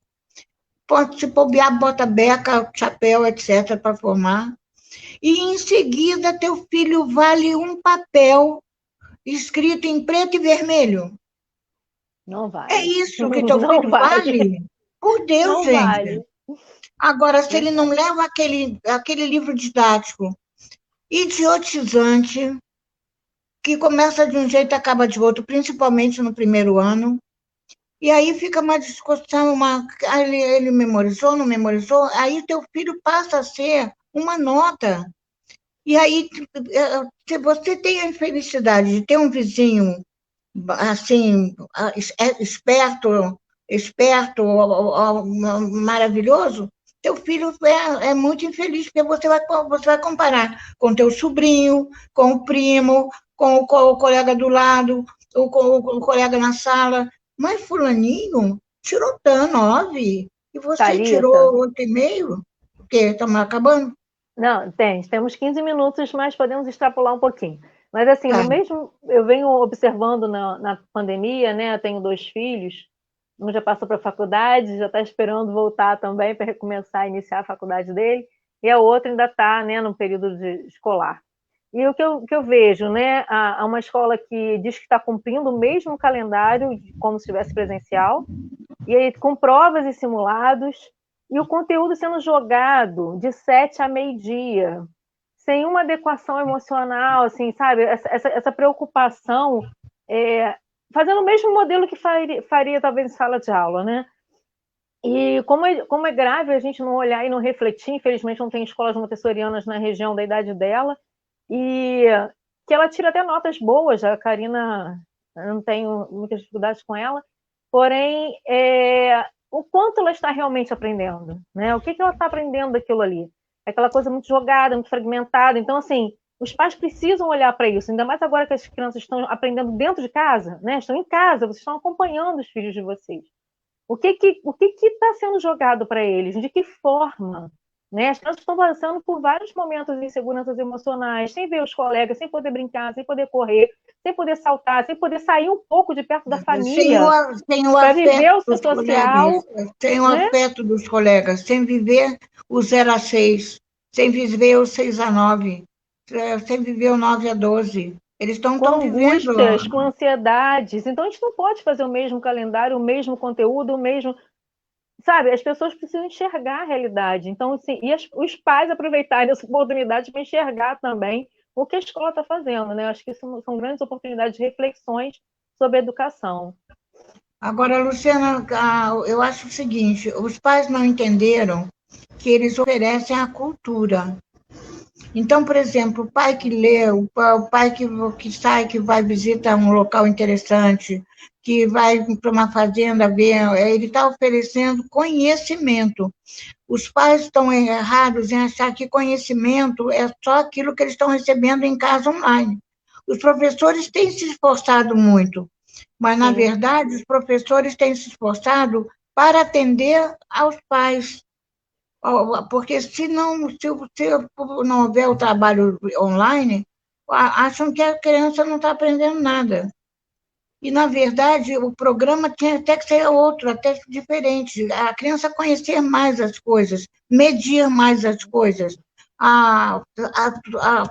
pode se bobear, bota beca, chapéu, etc., para formar, e em seguida teu filho vale um papel escrito em preto e vermelho. Não vale. É isso que teu filho vale? Por Deus, não gente. Vale. Agora, se ele não leva aquele livro didático idiotizante, que começa de um jeito e acaba de outro, principalmente no primeiro ano, e aí fica uma discussão, ele memorizou, não memorizou, aí teu filho passa a ser uma nota. E aí, se você tem a infelicidade de ter um vizinho assim, esperto, maravilhoso, teu filho é muito infeliz, porque você vai comparar com teu sobrinho, com o primo, com o colega do lado, o colega na sala. Mas fulaninho tirou 9, e você Thalita, tirou 8,5? O quê? Estamos acabando? Não, temos 15 minutos, mas podemos extrapolar um pouquinho. Mas assim, no mesmo, eu venho observando na pandemia, né? Eu tenho 2 filhos, um já passou para a faculdade, já está esperando voltar também para recomeçar a iniciar a faculdade dele, e a outra ainda está, né, no período escolar. E o que eu vejo, né? Há uma escola que diz que está cumprindo o mesmo calendário como se estivesse presencial, e aí com provas e simulados, e o conteúdo sendo jogado de 7 a meio-dia, sem uma adequação emocional, assim, sabe? Essa preocupação, fazendo o mesmo modelo que faria talvez em sala de aula, né? E como é grave a gente não olhar e não refletir, infelizmente não tem escolas montessorianas na região da idade dela, e que ela tira até notas boas, a Karina, eu não tenho muitas dificuldades com ela, porém, o quanto ela está realmente aprendendo, né? O que ela está aprendendo daquilo ali? É aquela coisa muito jogada, muito fragmentada. Então, assim, os pais precisam olhar para isso, ainda mais agora que as crianças estão aprendendo dentro de casa, né? Estão em casa, vocês estão acompanhando os filhos de vocês. O que está sendo jogado para eles? De que forma? Né? As crianças estão passando por vários momentos de inseguranças emocionais, sem ver os colegas, sem poder brincar, sem poder correr, sem poder saltar, sem poder sair um pouco de perto da família Sem o para afeto viver o seu dos colegas, social, sem o né? afeto dos colegas, sem viver o 0 a 6, sem viver o 6 a 9, sem viver o 9 a 12. Eles Com estão vivendo. angústias, com ansiedades. Então a gente não pode fazer o mesmo calendário, o mesmo conteúdo, o mesmo. Sabe, as pessoas precisam enxergar a realidade. Então, assim, os pais aproveitarem essa oportunidade para enxergar também o que a escola está fazendo, né? Acho que isso são grandes oportunidades de reflexões sobre a educação. Agora, Luciana, eu acho o seguinte: os pais não entenderam que eles oferecem a cultura. Então, por exemplo, o pai que lê, o pai que sai, que vai visitar um local interessante, que vai para uma fazenda ver, ele está oferecendo conhecimento. Os pais estão errados em achar que conhecimento é só aquilo que eles estão recebendo em casa online. Os professores têm se esforçado muito, mas, na Sim. verdade, os professores têm se esforçado para atender aos pais. Porque se não houver o trabalho online, acham que a criança não está aprendendo nada. E, na verdade, o programa tinha até que ser outro, até diferente. A criança conhecer mais as coisas, medir mais as coisas, a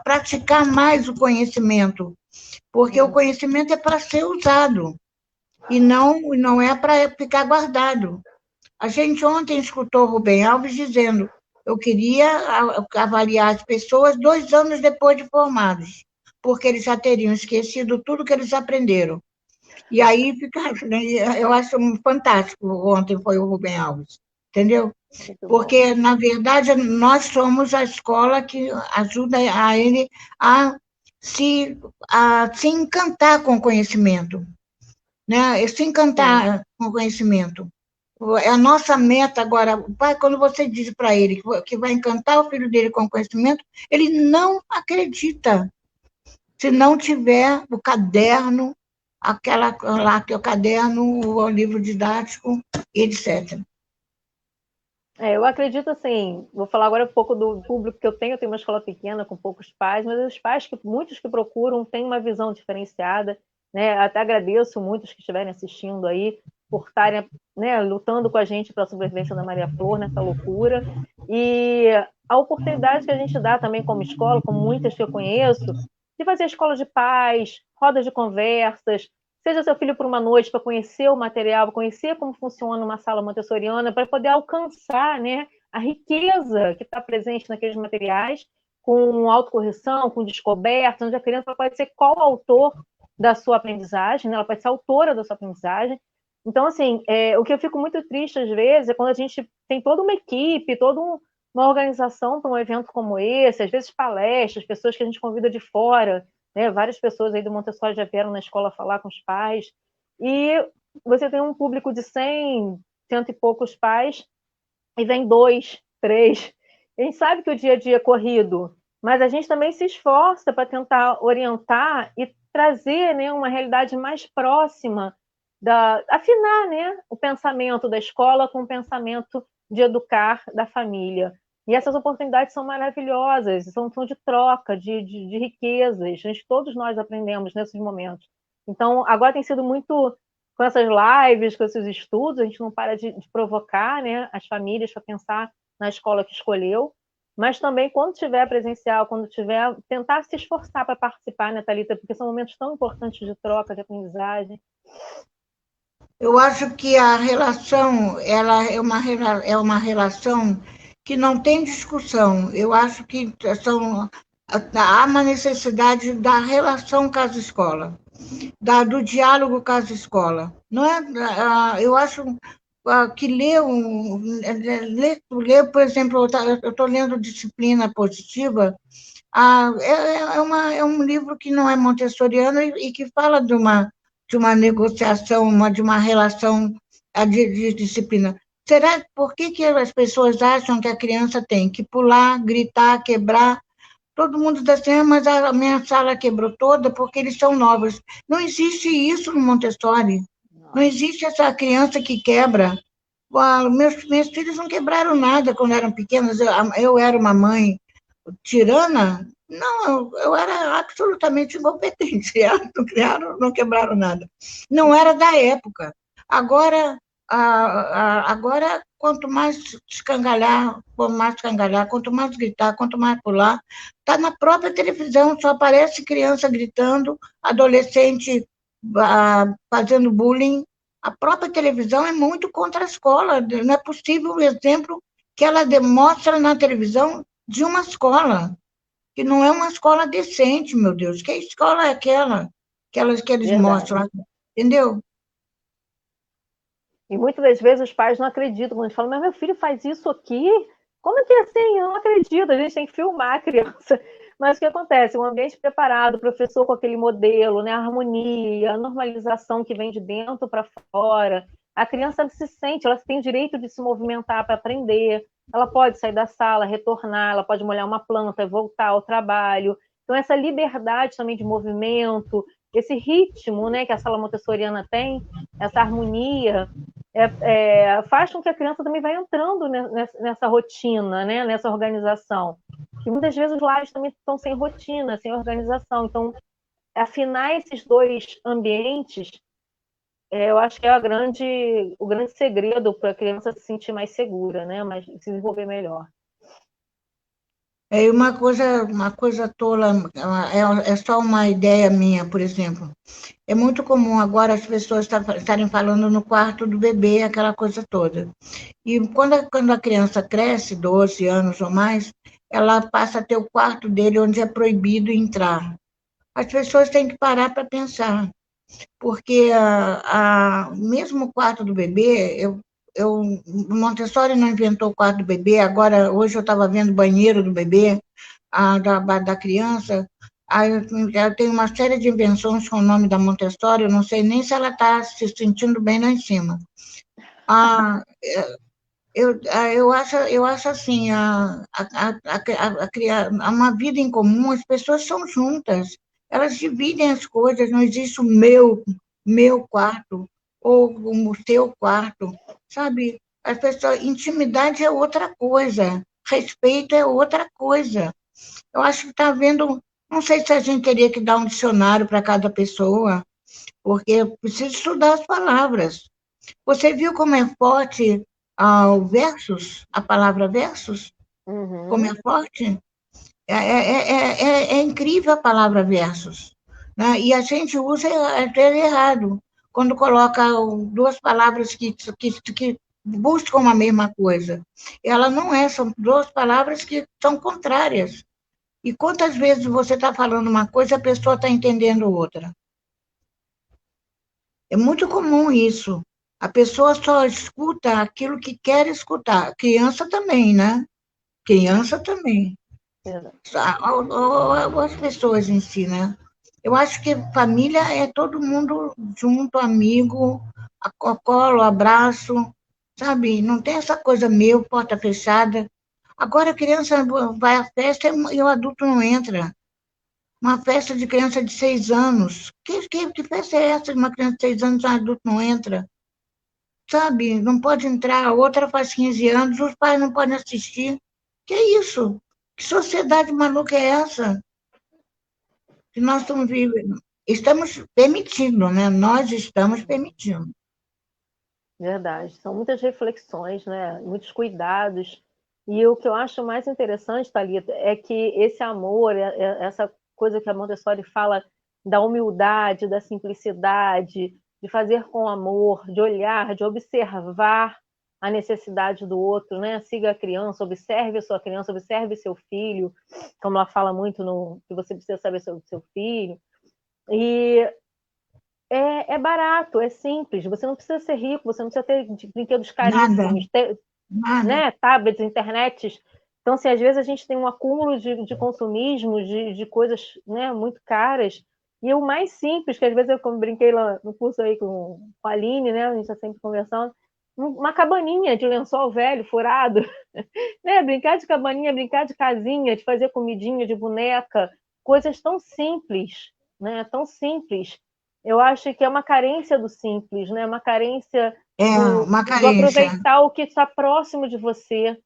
praticar mais o conhecimento, porque o conhecimento é para ser usado e não é para ficar guardado. A gente ontem escutou o Rubem Alves dizendo: eu queria avaliar as pessoas 2 anos depois de formados, porque eles já teriam esquecido tudo que eles aprenderam. E aí eu acho fantástico, ontem foi o Rubem Alves, entendeu? Muito bom. Porque, na verdade, nós somos a escola que ajuda a ele a se, a se encantar com o conhecimento, né? Se Sim. encantar com o conhecimento. É a nossa meta agora. O pai, quando você diz para ele que vai encantar o filho dele com conhecimento, ele não acredita. Se não tiver o caderno, aquela lá que é o caderno, o livro didático, etc. Eu acredito assim, vou falar agora um pouco do público que eu tenho uma escola pequena com poucos pais, mas os pais muitos que procuram têm uma visão diferenciada, né? Até agradeço muitos que estiverem assistindo aí por estarem, né, lutando com a gente pela sobrevivência da Maria Flor nessa loucura e a oportunidade que a gente dá também como escola, como muitas que eu conheço, de fazer escola de paz, rodas de conversas, seja seu filho por uma noite para conhecer o material, conhecer como funciona uma sala montessoriana, para poder alcançar, né, a riqueza que está presente naqueles materiais, com autocorreção, com descoberta, onde a criança pode ser coautor da sua aprendizagem, né? Ela pode ser autora da sua aprendizagem. Então, assim, o que eu fico muito triste às vezes é quando a gente tem toda uma equipe, uma organização para um evento como esse, às vezes palestras, pessoas que a gente convida de fora, né? Várias pessoas aí do Montessori já vieram na escola falar com os pais, e você tem um público de 100, cento e poucos pais, e vem 2, 3. A gente sabe que o dia a dia é corrido, mas a gente também se esforça para tentar orientar e trazer, né, uma realidade mais próxima, afinar, né, o pensamento da escola com o pensamento de educar da família. E essas oportunidades são maravilhosas, são de troca, de riquezas. Todos nós aprendemos nesses momentos. Então, agora tem sido muito com essas lives, com esses estudos, a gente não para de provocar, né, as famílias para pensar na escola que escolheu. mas também quando tiver presencial, quando tiver, tentar se esforçar para participar, né, Thalita? Porque são momentos tão importantes de troca, de aprendizagem. Eu acho que a relação, ela é uma relação que não tem discussão. Eu acho que há uma necessidade da relação casa-escola, do diálogo casa-escola. Não é, eu acho que ler, por exemplo, eu estou lendo Disciplina Positiva, é um livro que não é montessoriano e que fala de uma negociação, de uma relação de disciplina. Será por que as pessoas acham que a criança tem que pular, gritar, quebrar? Todo mundo diz assim, mas a minha sala quebrou toda porque eles são novos. Não existe isso no Montessori. Não existe essa criança que quebra. Meus filhos não quebraram nada quando eram pequenos. Eu era uma mãe tirana? Não, eu era absolutamente incompetente. Elas não criaram, não quebraram nada. Não era da época. Agora, agora quanto mais escangalhar, quanto mais gritar, quanto mais pular, está na própria televisão, só aparece criança gritando, adolescente fazendo bullying. A própria televisão é muito contra a escola. Não é possível o exemplo que ela demonstra na televisão de uma escola, que não é uma escola decente, meu Deus. Que escola é aquela que eles Verdade. mostram? Entendeu? E muitas das vezes os pais não acreditam quando a gente fala, mas meu filho faz isso aqui? Como é que é assim? Eu não acredito, a gente tem que filmar a criança. Mas o que acontece? Um ambiente preparado, o professor com aquele modelo, né? A harmonia, a normalização que vem de dentro para fora. A criança se sente, ela tem o direito de se movimentar para aprender. Ela pode sair da sala, retornar, ela pode molhar uma planta, voltar ao trabalho. Então, essa liberdade também de movimento, esse ritmo, né, que a sala montessoriana tem, essa harmonia, faz com que a criança também vá entrando nessa rotina, né, nessa organização. E muitas vezes os lares também estão sem rotina, sem organização. Então, afinar esses dois ambientes, eu acho que é o grande segredo para a criança se sentir mais segura, né, mas se desenvolver melhor. É uma coisa tola, é só uma ideia minha, por exemplo. É muito comum agora as pessoas estarem falando no quarto do bebê, aquela coisa toda. E quando a criança cresce, 12 anos ou mais, ela passa a ter o quarto dele onde é proibido entrar. As pessoas têm que parar para pensar, porque mesmo o quarto do bebê, o Montessori não inventou o quarto do bebê, agora, hoje eu estava vendo o banheiro do bebê, da criança, eu tenho uma série de invenções com o nome da Montessori, eu não sei nem se ela está se sentindo bem lá em cima. Ah, eu acho assim, uma vida em comum, as pessoas são juntas, elas dividem as coisas, não existe o meu quarto ou o seu quarto, sabe? As pessoas, intimidade é outra coisa, respeito é outra coisa. Eu acho que está havendo, não sei se a gente teria que dar um dicionário para cada pessoa, porque precisa estudar as palavras. Você viu como é forte o versus, a palavra versus? Como é forte? É incrível a palavra versus. Né? E a gente usa até errado, quando coloca duas palavras que buscam a mesma coisa. Ela não é, são duas palavras que são contrárias. E quantas vezes você está falando uma coisa e a pessoa está entendendo outra? É muito comum isso. A pessoa só escuta aquilo que quer escutar. Criança também, né? Criança também. Ou as pessoas em si, né? Eu acho que família é todo mundo junto, amigo, colo, abraço, sabe? Não tem essa coisa meu, porta fechada. Agora a criança vai à festa e o adulto não entra. Uma festa de criança de 6 anos. Que festa é essa de uma criança de 6 anos e um adulto não entra? Sabe? Não pode entrar. A outra faz 15 anos, os pais não podem assistir. Que é isso? Que sociedade maluca é essa? Que nós estamos vivendo. Estamos permitindo, né? Nós estamos permitindo. Verdade. São muitas reflexões, né? Muitos cuidados. E o que eu acho mais interessante, Thalita, é que esse amor, essa coisa que a Montessori fala da humildade, da simplicidade, de fazer com amor, de olhar, de observar a necessidade do outro, né? Siga a criança, observe seu filho, como ela fala muito no que você precisa saber sobre seu filho. E é barato, é simples, você não precisa ser rico, você não precisa ter brinquedos Nada, caríssimos, nada. né, tablets, internets. Então, assim, às vezes a gente tem um acúmulo de consumismo, de coisas, né, muito caras, e o mais simples, que às vezes eu como brinquei lá no curso aí com a Aline, né, a gente está sempre conversando, uma cabaninha de lençol velho, furado, né, brincar de cabaninha, brincar de casinha, de fazer comidinha de boneca, coisas tão simples, né, tão simples. Eu acho que é uma carência do simples, né, uma carência É uma do carência. aproveitar o que está próximo de você,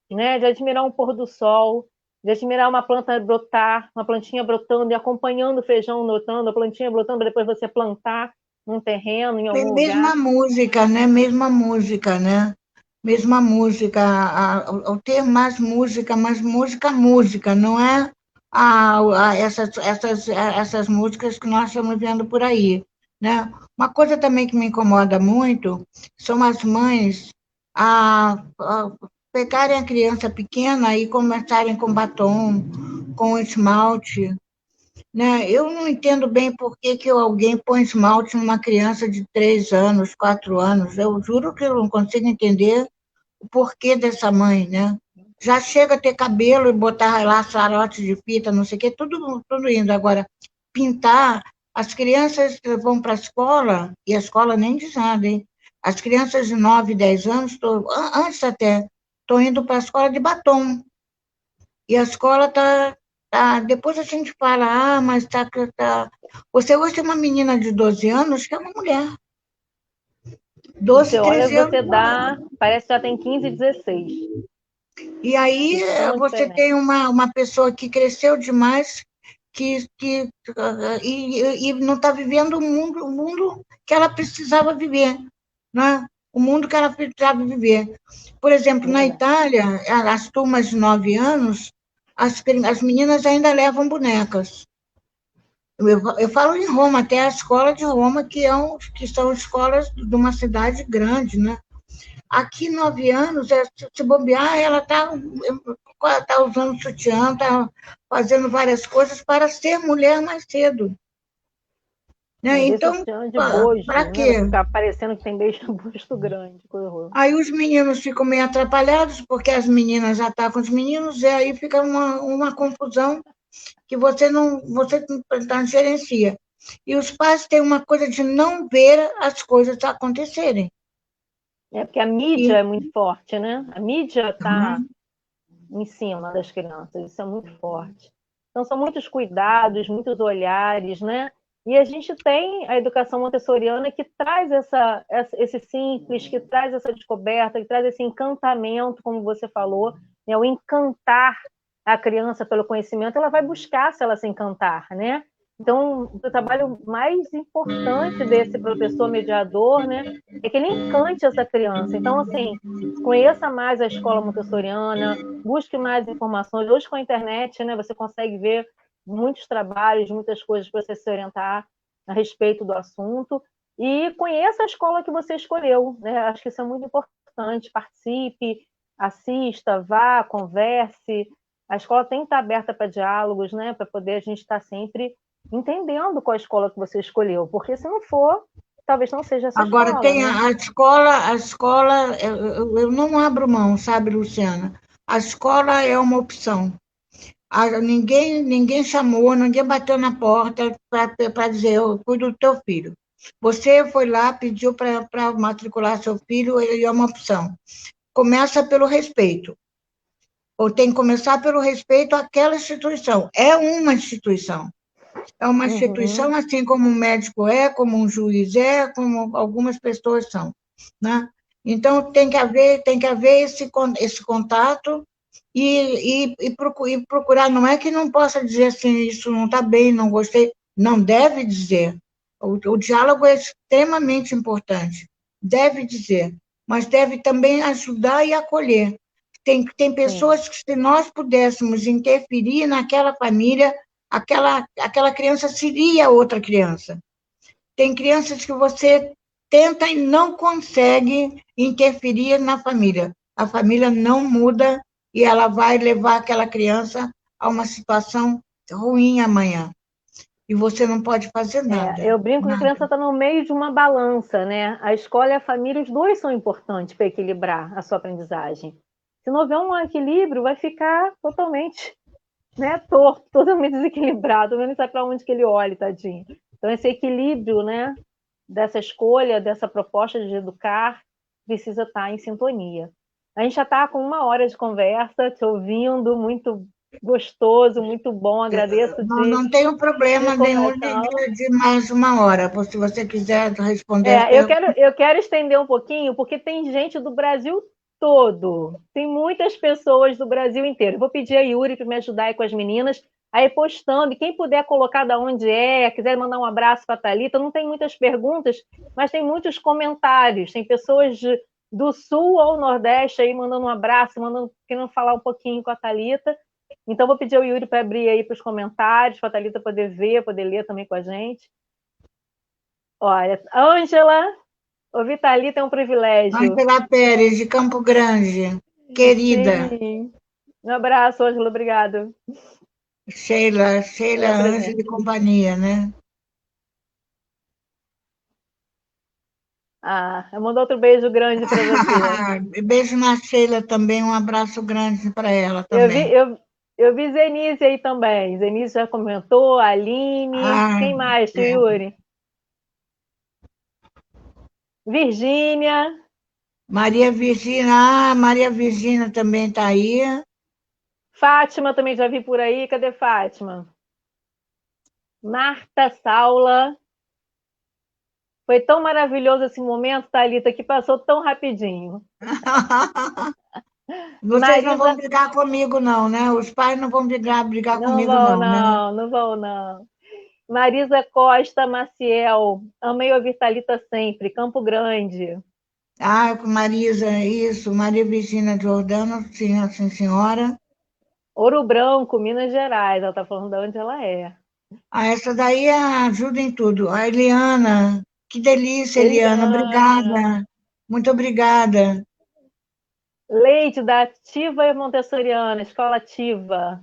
né? De admirar um pôr do sol, de admirar uma planta brotar, uma plantinha brotando e acompanhando o feijão brotando, a plantinha brotando para depois você plantar num terreno, em algum lugar. Mesma música, né? Mesma música, né? Mesma música. Ao ter mais música, música, não é essas músicas que nós estamos vendo por aí, né? Uma coisa também que me incomoda muito são as mães a pegarem a criança pequena e começarem com batom, com esmalte, né? Eu não entendo bem por que que alguém põe esmalte numa criança de 3 anos, 4 anos. Eu juro que eu não consigo entender o porquê dessa mãe, né? Já chega a ter cabelo e botar lá sarote de fita, não sei o quê, tudo indo. Agora, pintar, as crianças vão para a escola, e a escola nem diz nada, hein? As crianças de 9, 10 anos, antes até, estão indo para a escola de batom. E a escola está. Depois a gente fala, mas está. Você hoje tem uma menina de 12 anos que é uma mulher. Você 12, olha, 13 anos. você dá, parece que já tem 15, 16. E aí Tão você diferente. tem uma pessoa que cresceu demais e não está vivendo o mundo que ela precisava viver, né? O mundo que ela precisava viver. Por exemplo, na É. Itália, as turmas de 9 anos, as meninas ainda levam bonecas. Eu falo em Roma, até a escola de Roma, que são escolas de uma cidade grande, né? Aqui, 9 anos, se bobear, ela tá usando sutiã, está fazendo várias coisas para ser mulher mais cedo. Né? Às vezes Então, sutiã de bojo, para né? Vai quê? ficar parecendo que tem beijo busto grande, que horror. Aí os meninos ficam meio atrapalhados, porque as meninas já atacam os meninos, e aí fica uma confusão que você não gerencia. E os pais têm uma coisa de não ver as coisas acontecerem. É porque a mídia E, é muito forte, né? A mídia está uhum. em cima das crianças, isso é muito forte. Então, são muitos cuidados, muitos olhares, né? E a gente tem a educação montessoriana que traz esse simples, que traz essa descoberta, que traz esse encantamento, como você falou, né? O encantar a criança pelo conhecimento, ela vai buscar se ela se encantar, né? Então, o trabalho mais importante desse professor mediador, né, é que ele encante essa criança. Então, assim, conheça mais a escola montessoriana, busque mais informações. Hoje, com a internet, né, você consegue ver muitos trabalhos, muitas coisas para você se orientar a respeito do assunto. E conheça a escola que você escolheu. Né? Acho que isso é muito importante. Participe, assista, vá, converse. A escola tem que estar aberta para diálogos, né? Para poder a gente estar sempre entendendo qual escola que você escolheu. Porque se não for, talvez não seja essa Agora, escola, tem né? a escola, eu não abro mão, sabe, Luciana? A escola é uma opção. Ninguém chamou, ninguém bateu na porta para dizer, eu cuido do teu filho. Você foi lá, pediu para matricular seu filho, ele é uma opção. Começa pelo respeito. Ou tem que começar pelo respeito àquela instituição. É uma instituição. É uma Uhum. instituição, assim como um médico é, como um juiz é, como algumas pessoas são, né? Então, tem que haver esse contato e procurar. Não é que não possa dizer assim, isso não está bem, não gostei. Não deve dizer. O diálogo é extremamente importante. Deve dizer, mas deve também ajudar e acolher. Tem pessoas que, se nós pudéssemos interferir naquela família, aquela criança seria outra criança. Tem crianças que você tenta e não consegue interferir na família. A família não muda e ela vai levar aquela criança a uma situação ruim amanhã. E você não pode fazer nada. Eu brinco que a Nada. criança está no meio de uma balança, né? A escola e a família, os dois são importantes para equilibrar a sua aprendizagem. Se não houver um equilíbrio, vai ficar totalmente, né, torto, totalmente desequilibrado, não sabe para onde que ele olha, tadinho. Então, esse equilíbrio, né, dessa escolha, dessa proposta de educar, precisa estar em sintonia. A gente já está com 1 hora de conversa, te ouvindo, muito gostoso, muito bom, agradeço Não tenho problema de nenhum coração. de mais 1 hora, se você quiser responder as perguntas. Eu quero estender um pouquinho, porque tem gente do Brasil todo, tem muitas pessoas do Brasil inteiro. Vou pedir a Yuri para me ajudar aí com as meninas, aí postando, e quem puder colocar de onde quiser mandar um abraço para a Thalita, não tem muitas perguntas, mas tem muitos comentários, tem pessoas do Sul ao Nordeste aí mandando um abraço, querendo falar um pouquinho com a Thalita. Então, vou pedir ao Yuri para abrir aí para os comentários, para a Thalita poder ver, poder ler também com a gente. Olha, Ângela, ouvir Thalita é um privilégio. Ângela Pérez, de Campo Grande, querida. Sim. Um abraço, Ângela, obrigado. Sheila, Ângela e companhia, né? Eu mando outro beijo grande para você. Beijo na Sheila também, um abraço grande para ela também. Eu vi Zenise aí também. Zenise já comentou, a Aline. Quem mais, tio Yuri? Virgínia. Maria Virgínia também está aí. Fátima também já vi por aí. Cadê Fátima? Marta Saula. Foi tão maravilhoso esse momento, Thalita, que passou tão rapidinho. Vocês não vão brigar comigo, não, né? Os pais não vão brigar comigo, não, né? Não vão, não. Marisa Costa Maciel, amei ouvir Thalita sempre, Campo Grande. Marisa, isso, Maria Virgínia Giordano, sim, senhora. Ouro Branco, Minas Gerais, ela está falando de onde ela é. Essa daí ajuda em tudo. A Eliana, que delícia, Eliana, obrigada. Muito obrigada. Leite, da Ativa Montessoriana, Escola Ativa.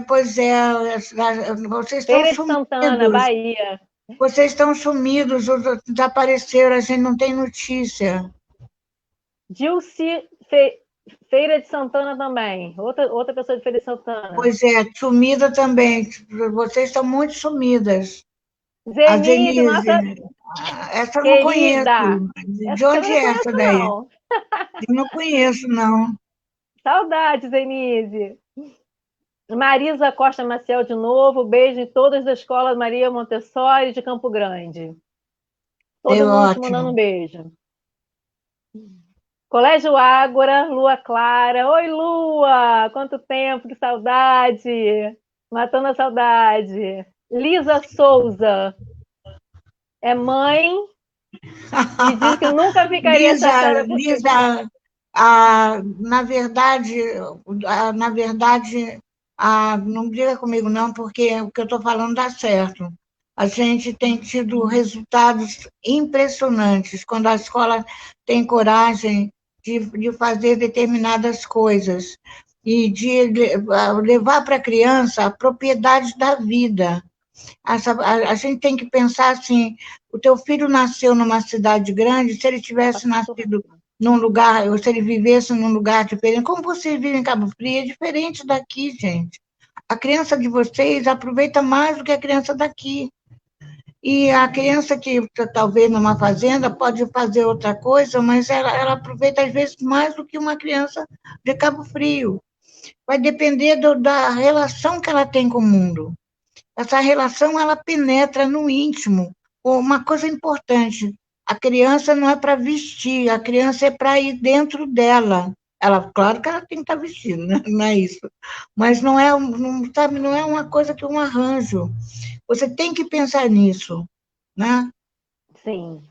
Pois é, vocês estão Feira de sumidos. Santana, Bahia. Vocês estão sumidos, desapareceram, a gente não tem notícia. Dilce, Feira de Santana também, outra pessoa de Feira de Santana. Pois é, sumida também, vocês estão muito sumidas. Zenise, nossa essa eu querida. não conheço. De onde é essa daí? Não. Eu não conheço, não. Saudades, Zenise. Marisa Costa Maciel de novo, beijo em todas da escola Maria Montessori de Campo Grande. Todo mundo te mandando um beijo. Colégio Ágora, Lua Clara. Oi, Lua! Quanto tempo, que saudade! Matando a saudade. Lisa Souza. É mãe e diz que nunca ficaria Lisa, na verdade, não briga comigo não, porque o que eu estou falando dá certo. A gente tem tido resultados impressionantes quando a escola tem coragem de fazer determinadas coisas e de levar para a criança a propriedade da vida. A gente tem que pensar assim, o teu filho nasceu numa cidade grande, se ele tivesse nascido num lugar, ou se ele vivesse num lugar diferente, como vocês vivem em Cabo Frio, é diferente daqui, gente. A criança de vocês aproveita mais do que a criança daqui. E a criança que talvez numa fazenda pode fazer outra coisa, mas ela aproveita às vezes mais do que uma criança de Cabo Frio. Vai depender da relação que ela tem com o mundo. Essa relação, ela penetra no íntimo. Uma coisa importante, a criança não é para vestir, a criança é para ir dentro dela. Claro que ela tem que estar vestida, né? Não é isso. Mas não é uma coisa que um arranjo. Você tem que pensar nisso, né? Sim.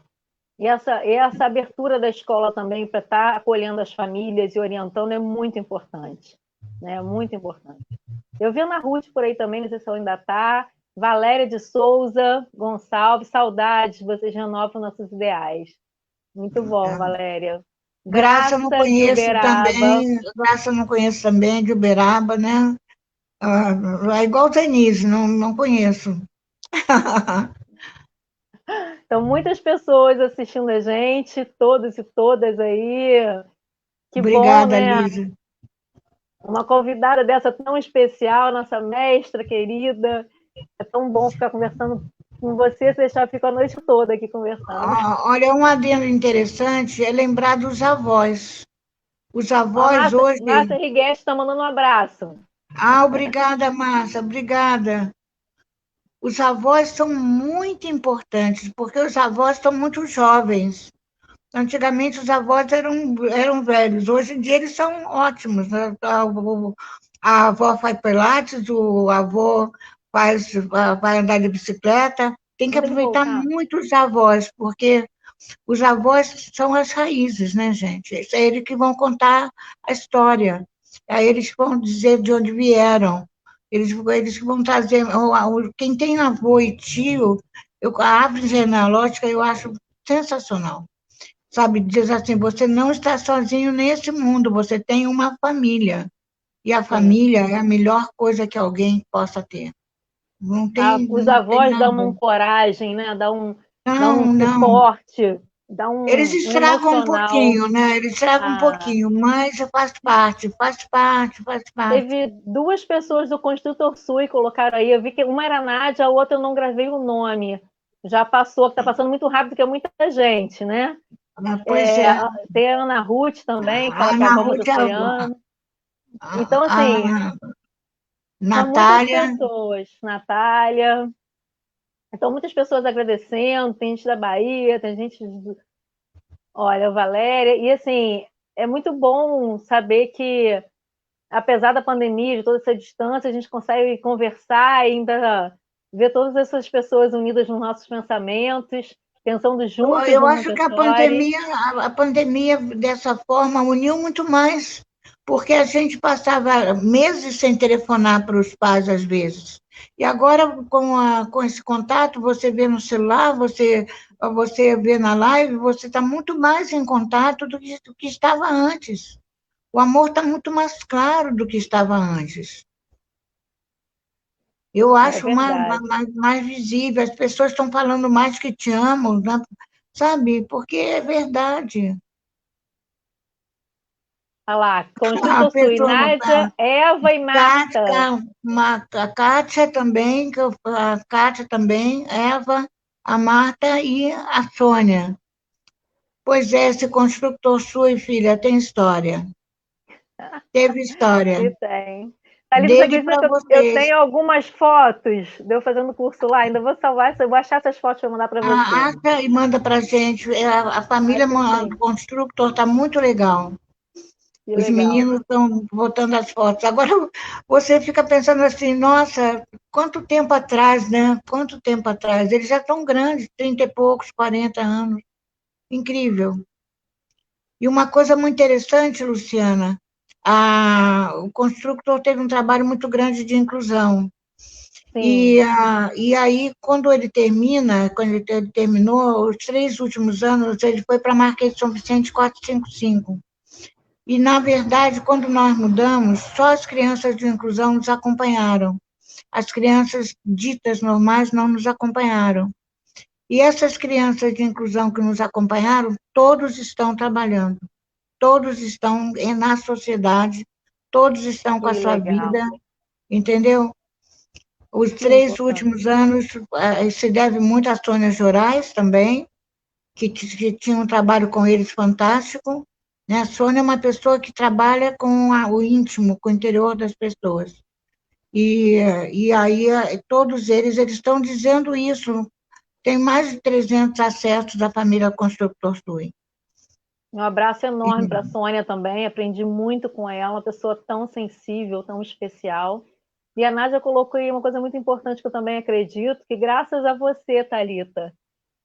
E essa abertura da escola também para estar acolhendo as famílias e orientando é muito importante, né? Muito importante. Eu vi a Ana Ruth por aí também, não sei se ela ainda está. Valéria de Souza Gonçalves, saudades, vocês renovam nossos ideais. Muito bom, Valéria. Graça eu não Graça de conheço Uberaba. também, Graça eu não conheço também, de Uberaba, né? É igual Denise, não conheço. Então, muitas pessoas assistindo a gente, todos e todas aí. Que bom, Obrigada, né? Lígia. Uma convidada dessa tão especial, nossa mestra querida. É tão bom ficar conversando com você, você já fica a noite toda aqui conversando. Olha, um adendo interessante é lembrar dos avós. Os Ó, a avós Márcia hoje. Riguete está mandando um abraço. Obrigada, Márcia, obrigada. Os avós são muito importantes, porque os avós estão muito jovens. Antigamente os avós eram velhos, hoje em dia eles são ótimos, né? A avó faz pilates, o avô vai andar de bicicleta. Tem que Vou ter que aproveitar voltar. muito os avós, porque os avós são as raízes, né, gente? É eles que vão contar a história. Aí eles vão dizer de onde vieram. Eles vão trazer. Quem tem avô e tio, a árvore genealógica eu acho sensacional. Sabe, diz assim: você não está sozinho nesse mundo, você tem uma família. E a Sim. família é a melhor coisa que alguém possa ter. Os Não tem avós dão nada. uma coragem, né? Dão um Não. suporte, dão Eles um estragam um emocional. pouquinho, né? Eles estragam um Ah, pouquinho, mas faz parte, faz parte, faz parte. teve duas pessoas do Construtor Sul e colocaram aí. Eu vi que uma era a Nádia, a outra eu não gravei o nome. Já passou, que está passando muito rápido, porque é muita gente, né? Pois é. Tem a Ana Ruth também, que A fala que é a Ana avó Ruth, motossoriana. Então, assim, a são muitas Natália. pessoas. Natália. Então, muitas pessoas agradecendo. Tem gente da Bahia, tem gente. Olha, Valéria. E, assim, é muito bom saber que, apesar da pandemia, de toda essa distância, a gente consegue conversar e ainda ver todas essas pessoas unidas nos nossos pensamentos, pensando juntos Eu no acho que Montessori. a pandemia, dessa forma, uniu muito mais, porque a gente passava meses sem telefonar para os pais, às vezes. E agora, com esse contato, você vê no celular, você vê na live, você está muito mais em contato do que estava antes. O amor está muito mais claro do que estava antes. Eu É acho verdade. mais visível, as pessoas estão falando mais que te amam, né? Sabe? Porque é verdade. Olha lá, A Construtor Sul e pessoa, Nádia, Eva e Marta. A Kátia também, a Kátia também, Eva, a Marta e a Sônia. Pois é, esse construtor sua e filha tem história. Teve história. E tem. Thalita, você Dele acredita para que eu vocês. tenho algumas fotos de eu fazendo curso lá? Ainda vou salvar, eu vou achar essas fotos para mandar para você. Acha e manda para a gente. A família Acho do sim. construtor está muito legal. Que Os legal. meninos estão botando as fotos. Agora você fica pensando assim, nossa, quanto tempo atrás, né? Quanto tempo atrás? Eles já estão grandes, 30 e poucos, 40 anos. Incrível. E uma coisa muito interessante, Luciana, o construtor teve um trabalho muito grande de inclusão. Sim, E aí, quando ele terminou, os 3 últimos anos, ele foi para a Marquês de São Vicente 455. E, na verdade, quando nós mudamos, só as crianças de inclusão nos acompanharam. As crianças ditas normais não nos acompanharam. E essas crianças de inclusão que nos acompanharam, todos estão trabalhando, todos estão na sociedade, todos estão com a que sua legal. vida, entendeu? Os Que 3 últimos importante. anos se deve muito a Sônia Jorais também, que tinha um trabalho com eles fantástico. Né? A Sônia é uma pessoa que trabalha com o íntimo, com o interior das pessoas. E, e aí todos eles estão dizendo isso. Tem mais de 300 acessos da família Construtor Sui. Um abraço enorme para a Sônia também. Aprendi muito com ela, uma pessoa tão sensível, tão especial. E a Nádia colocou aí uma coisa muito importante que eu também acredito, que graças a você, Thalita,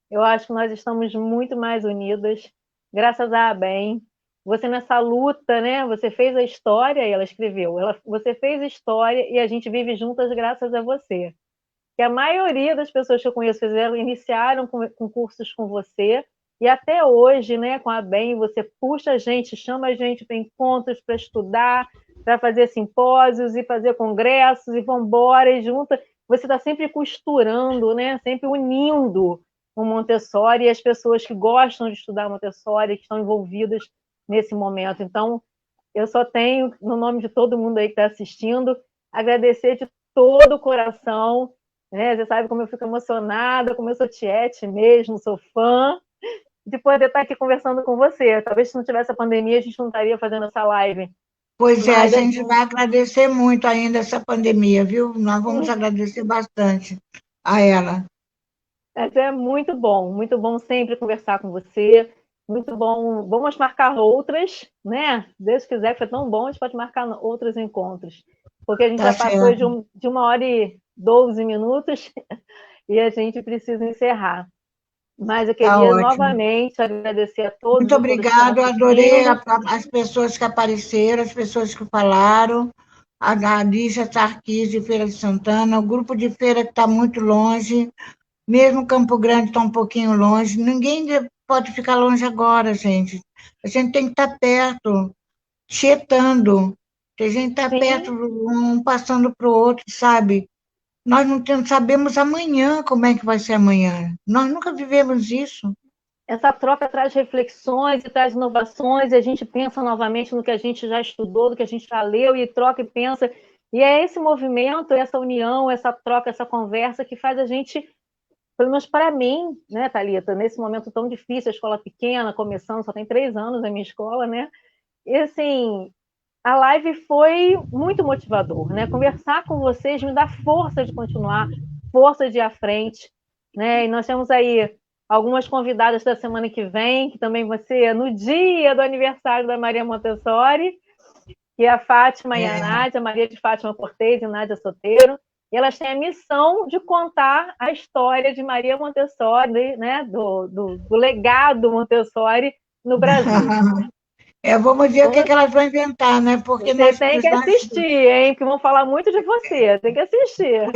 Eu acho que nós estamos muito mais unidas, graças à ABEM. Você nessa luta, né? Você fez a história e ela escreveu. Você fez história e a gente vive juntas graças a você. Que a maioria das pessoas que eu conheço iniciaram com cursos com você e até hoje, né, com a ABEM, você puxa a gente, chama a gente para encontros, para estudar, para fazer simpósios e fazer congressos e vão embora e junta. Você está sempre costurando, né, sempre unindo o Montessori e as pessoas que gostam de estudar Montessori, que estão envolvidas nesse momento. Então, eu só tenho, no nome de todo mundo aí que está assistindo, agradecer de todo o coração, né? Você sabe como eu fico emocionada, como eu sou tiete mesmo, sou fã, de poder estar aqui conversando com você. Talvez se não tivesse a pandemia, a gente não estaria fazendo essa live. Pois é, a Mas gente vai agradecer muito ainda essa pandemia, viu? Nós vamos agradecer bastante a ela. é muito bom sempre conversar com você. Muito bom. Vamos marcar outras, né? Se Deus quiser, foi tão bom, a gente pode marcar outros encontros. Porque a gente Tá já passou certo. de 1 hora e 12 minutos e a gente precisa encerrar. Mas eu Tá queria ótimo. novamente agradecer a todos Muito e todas que estão obrigada, adorei assistindo. as pessoas que apareceram, as pessoas que falaram, a Lígia Sarquis de Feira de Santana, o grupo de feira que está muito longe, mesmo Campo Grande está um pouquinho longe, ninguém pode ficar longe agora, gente. A gente tem que estar perto, tietando, a gente está perto, Sim, um passando para o outro, sabe? Nós não temos, sabemos amanhã como é que vai ser amanhã. Nós nunca vivemos isso. essa troca traz reflexões e traz inovações, e a gente pensa novamente no que a gente já estudou, no que a gente já leu, e troca e pensa. E é esse movimento, essa união, essa troca, essa conversa que faz a gente, pelo menos para mim, né, Thalita, nesse momento tão difícil, a escola pequena, começando, só tem 3 anos a minha escola, né? E assim, a live foi muito motivador, né? Conversar com vocês me dá força de continuar, força de ir à frente, né? E nós temos aí algumas convidadas da semana que vem, que também vai ser no dia do aniversário da Maria Montessori, que é a Fátima e a É. Nádia, Maria de Fátima Cortez e Nádia Soteiro. E elas têm a missão de contar a história de Maria Montessori, né? Do legado Montessori no Brasil. Vamos ver o que, que elas vão inventar, né? Porque Você tem que assistir, hein? Porque vão falar muito de você. Tem que assistir.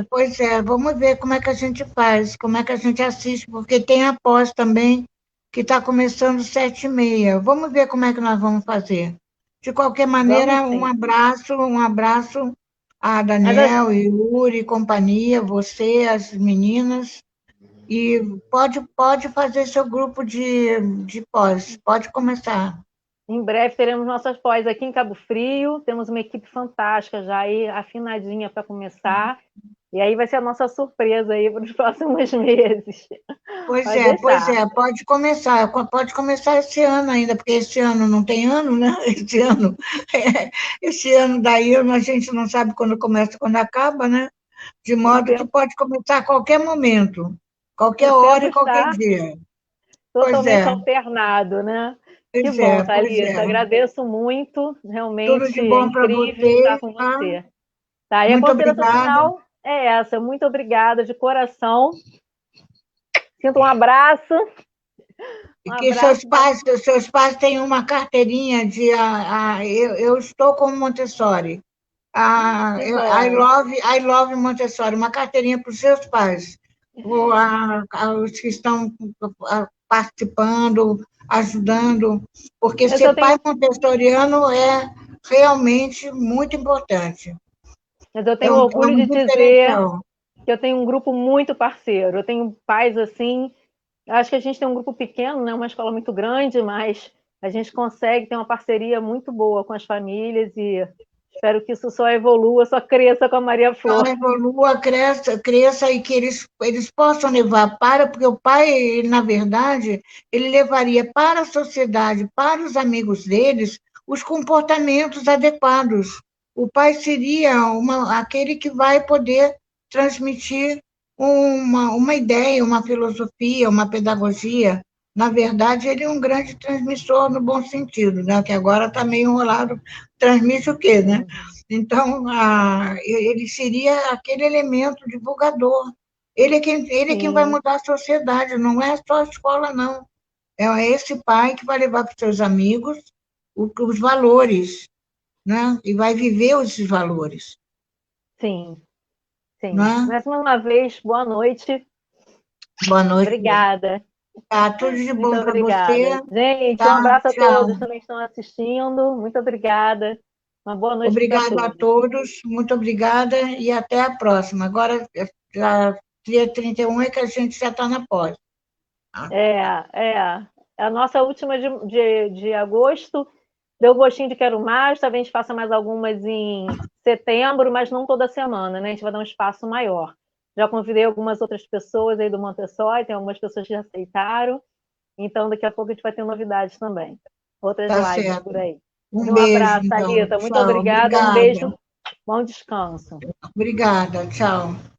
pois é, vamos ver como é que a gente faz, como é que a gente assiste, porque tem a pós também, que está começando 7h30. Vamos ver como é que nós vamos fazer. De qualquer Vamos maneira, sim. um abraço a Mas Daniel, Yuri, companhia, você, as meninas, e pode fazer seu grupo de pós, pode começar. em breve teremos nossas pós aqui em Cabo Frio. Temos uma equipe fantástica já aí, afinadinha para começar. E aí vai ser a nossa surpresa aí para os próximos meses. Pode Pois deixar. é, pode começar esse ano ainda, porque esse ano não tem ano, né? Esse ano daí a gente não sabe quando começa, quando acaba, né? De O modo que tempo, pode começar a qualquer momento, o qualquer hora tempo e qualquer está dia. Pois totalmente é, alternado, né? Que pois bom, é, pois Thalita. é. Agradeço muito. Tudo Realmente de é bom para incrível estar vocês, com tá? você. Tá, e a Muito consideração obrigada. final é essa. Muito obrigada de coração. Sinto um abraço. Um E que abraço. seus pais têm uma carteirinha de eu estou como Montessori. Que bom. I love Montessori, uma carteirinha para os seus pais, os que estão participando, ajudando, porque Mas eu ser pai tenho, montessoriano é realmente muito importante. mas eu É tenho é orgulho um de dizer diferencial. que eu tenho um grupo muito parceiro. Eu tenho pais assim. Acho que a gente tem um grupo pequeno, né? Uma escola muito grande, mas a gente consegue ter uma parceria muito boa com as famílias e espero que isso só evolua, só cresça com a Maria Ela Flor. evolua, cresça e que eles possam levar porque o pai, ele, na verdade, ele levaria para a sociedade, para os amigos deles, os comportamentos adequados. O pai seria aquele que vai poder transmitir uma ideia, uma filosofia, uma pedagogia. Na verdade, ele é um grande transmissor no bom sentido, né? Que agora está meio enrolado. Transmite o quê, né? Então, ele seria aquele elemento divulgador, Ele é quem vai Sim, mudar a sociedade, não é só a escola, não. É esse pai que vai levar para os seus amigos os valores, né? E vai viver esses valores, sim, sim. né? Mais uma vez, boa noite. Boa noite. Obrigada. Tá, tudo de Muito bom para você, obrigada. Gente, um tá? abraço a todos Tchau. também que estão assistindo. Muito obrigada. Uma boa noite para Obrigado a todos. todos, muito obrigada e até a próxima. Agora, dia 31 é que a gente já está na pós. É, é. A nossa última de agosto deu gostinho de quero mais. Talvez a gente faça mais algumas em setembro, mas não toda semana, né? A gente vai dar um espaço maior. Já convidei algumas outras pessoas aí do Montessori, tem algumas pessoas que já aceitaram. Então, daqui a pouco a gente vai ter novidades também. Outras Tá lives por certo. aí. Um Um beijo, abraço, então. Thalita. Muito Tchau. obrigada. Um beijo. Obrigada. Bom descanso. Obrigada. Tchau.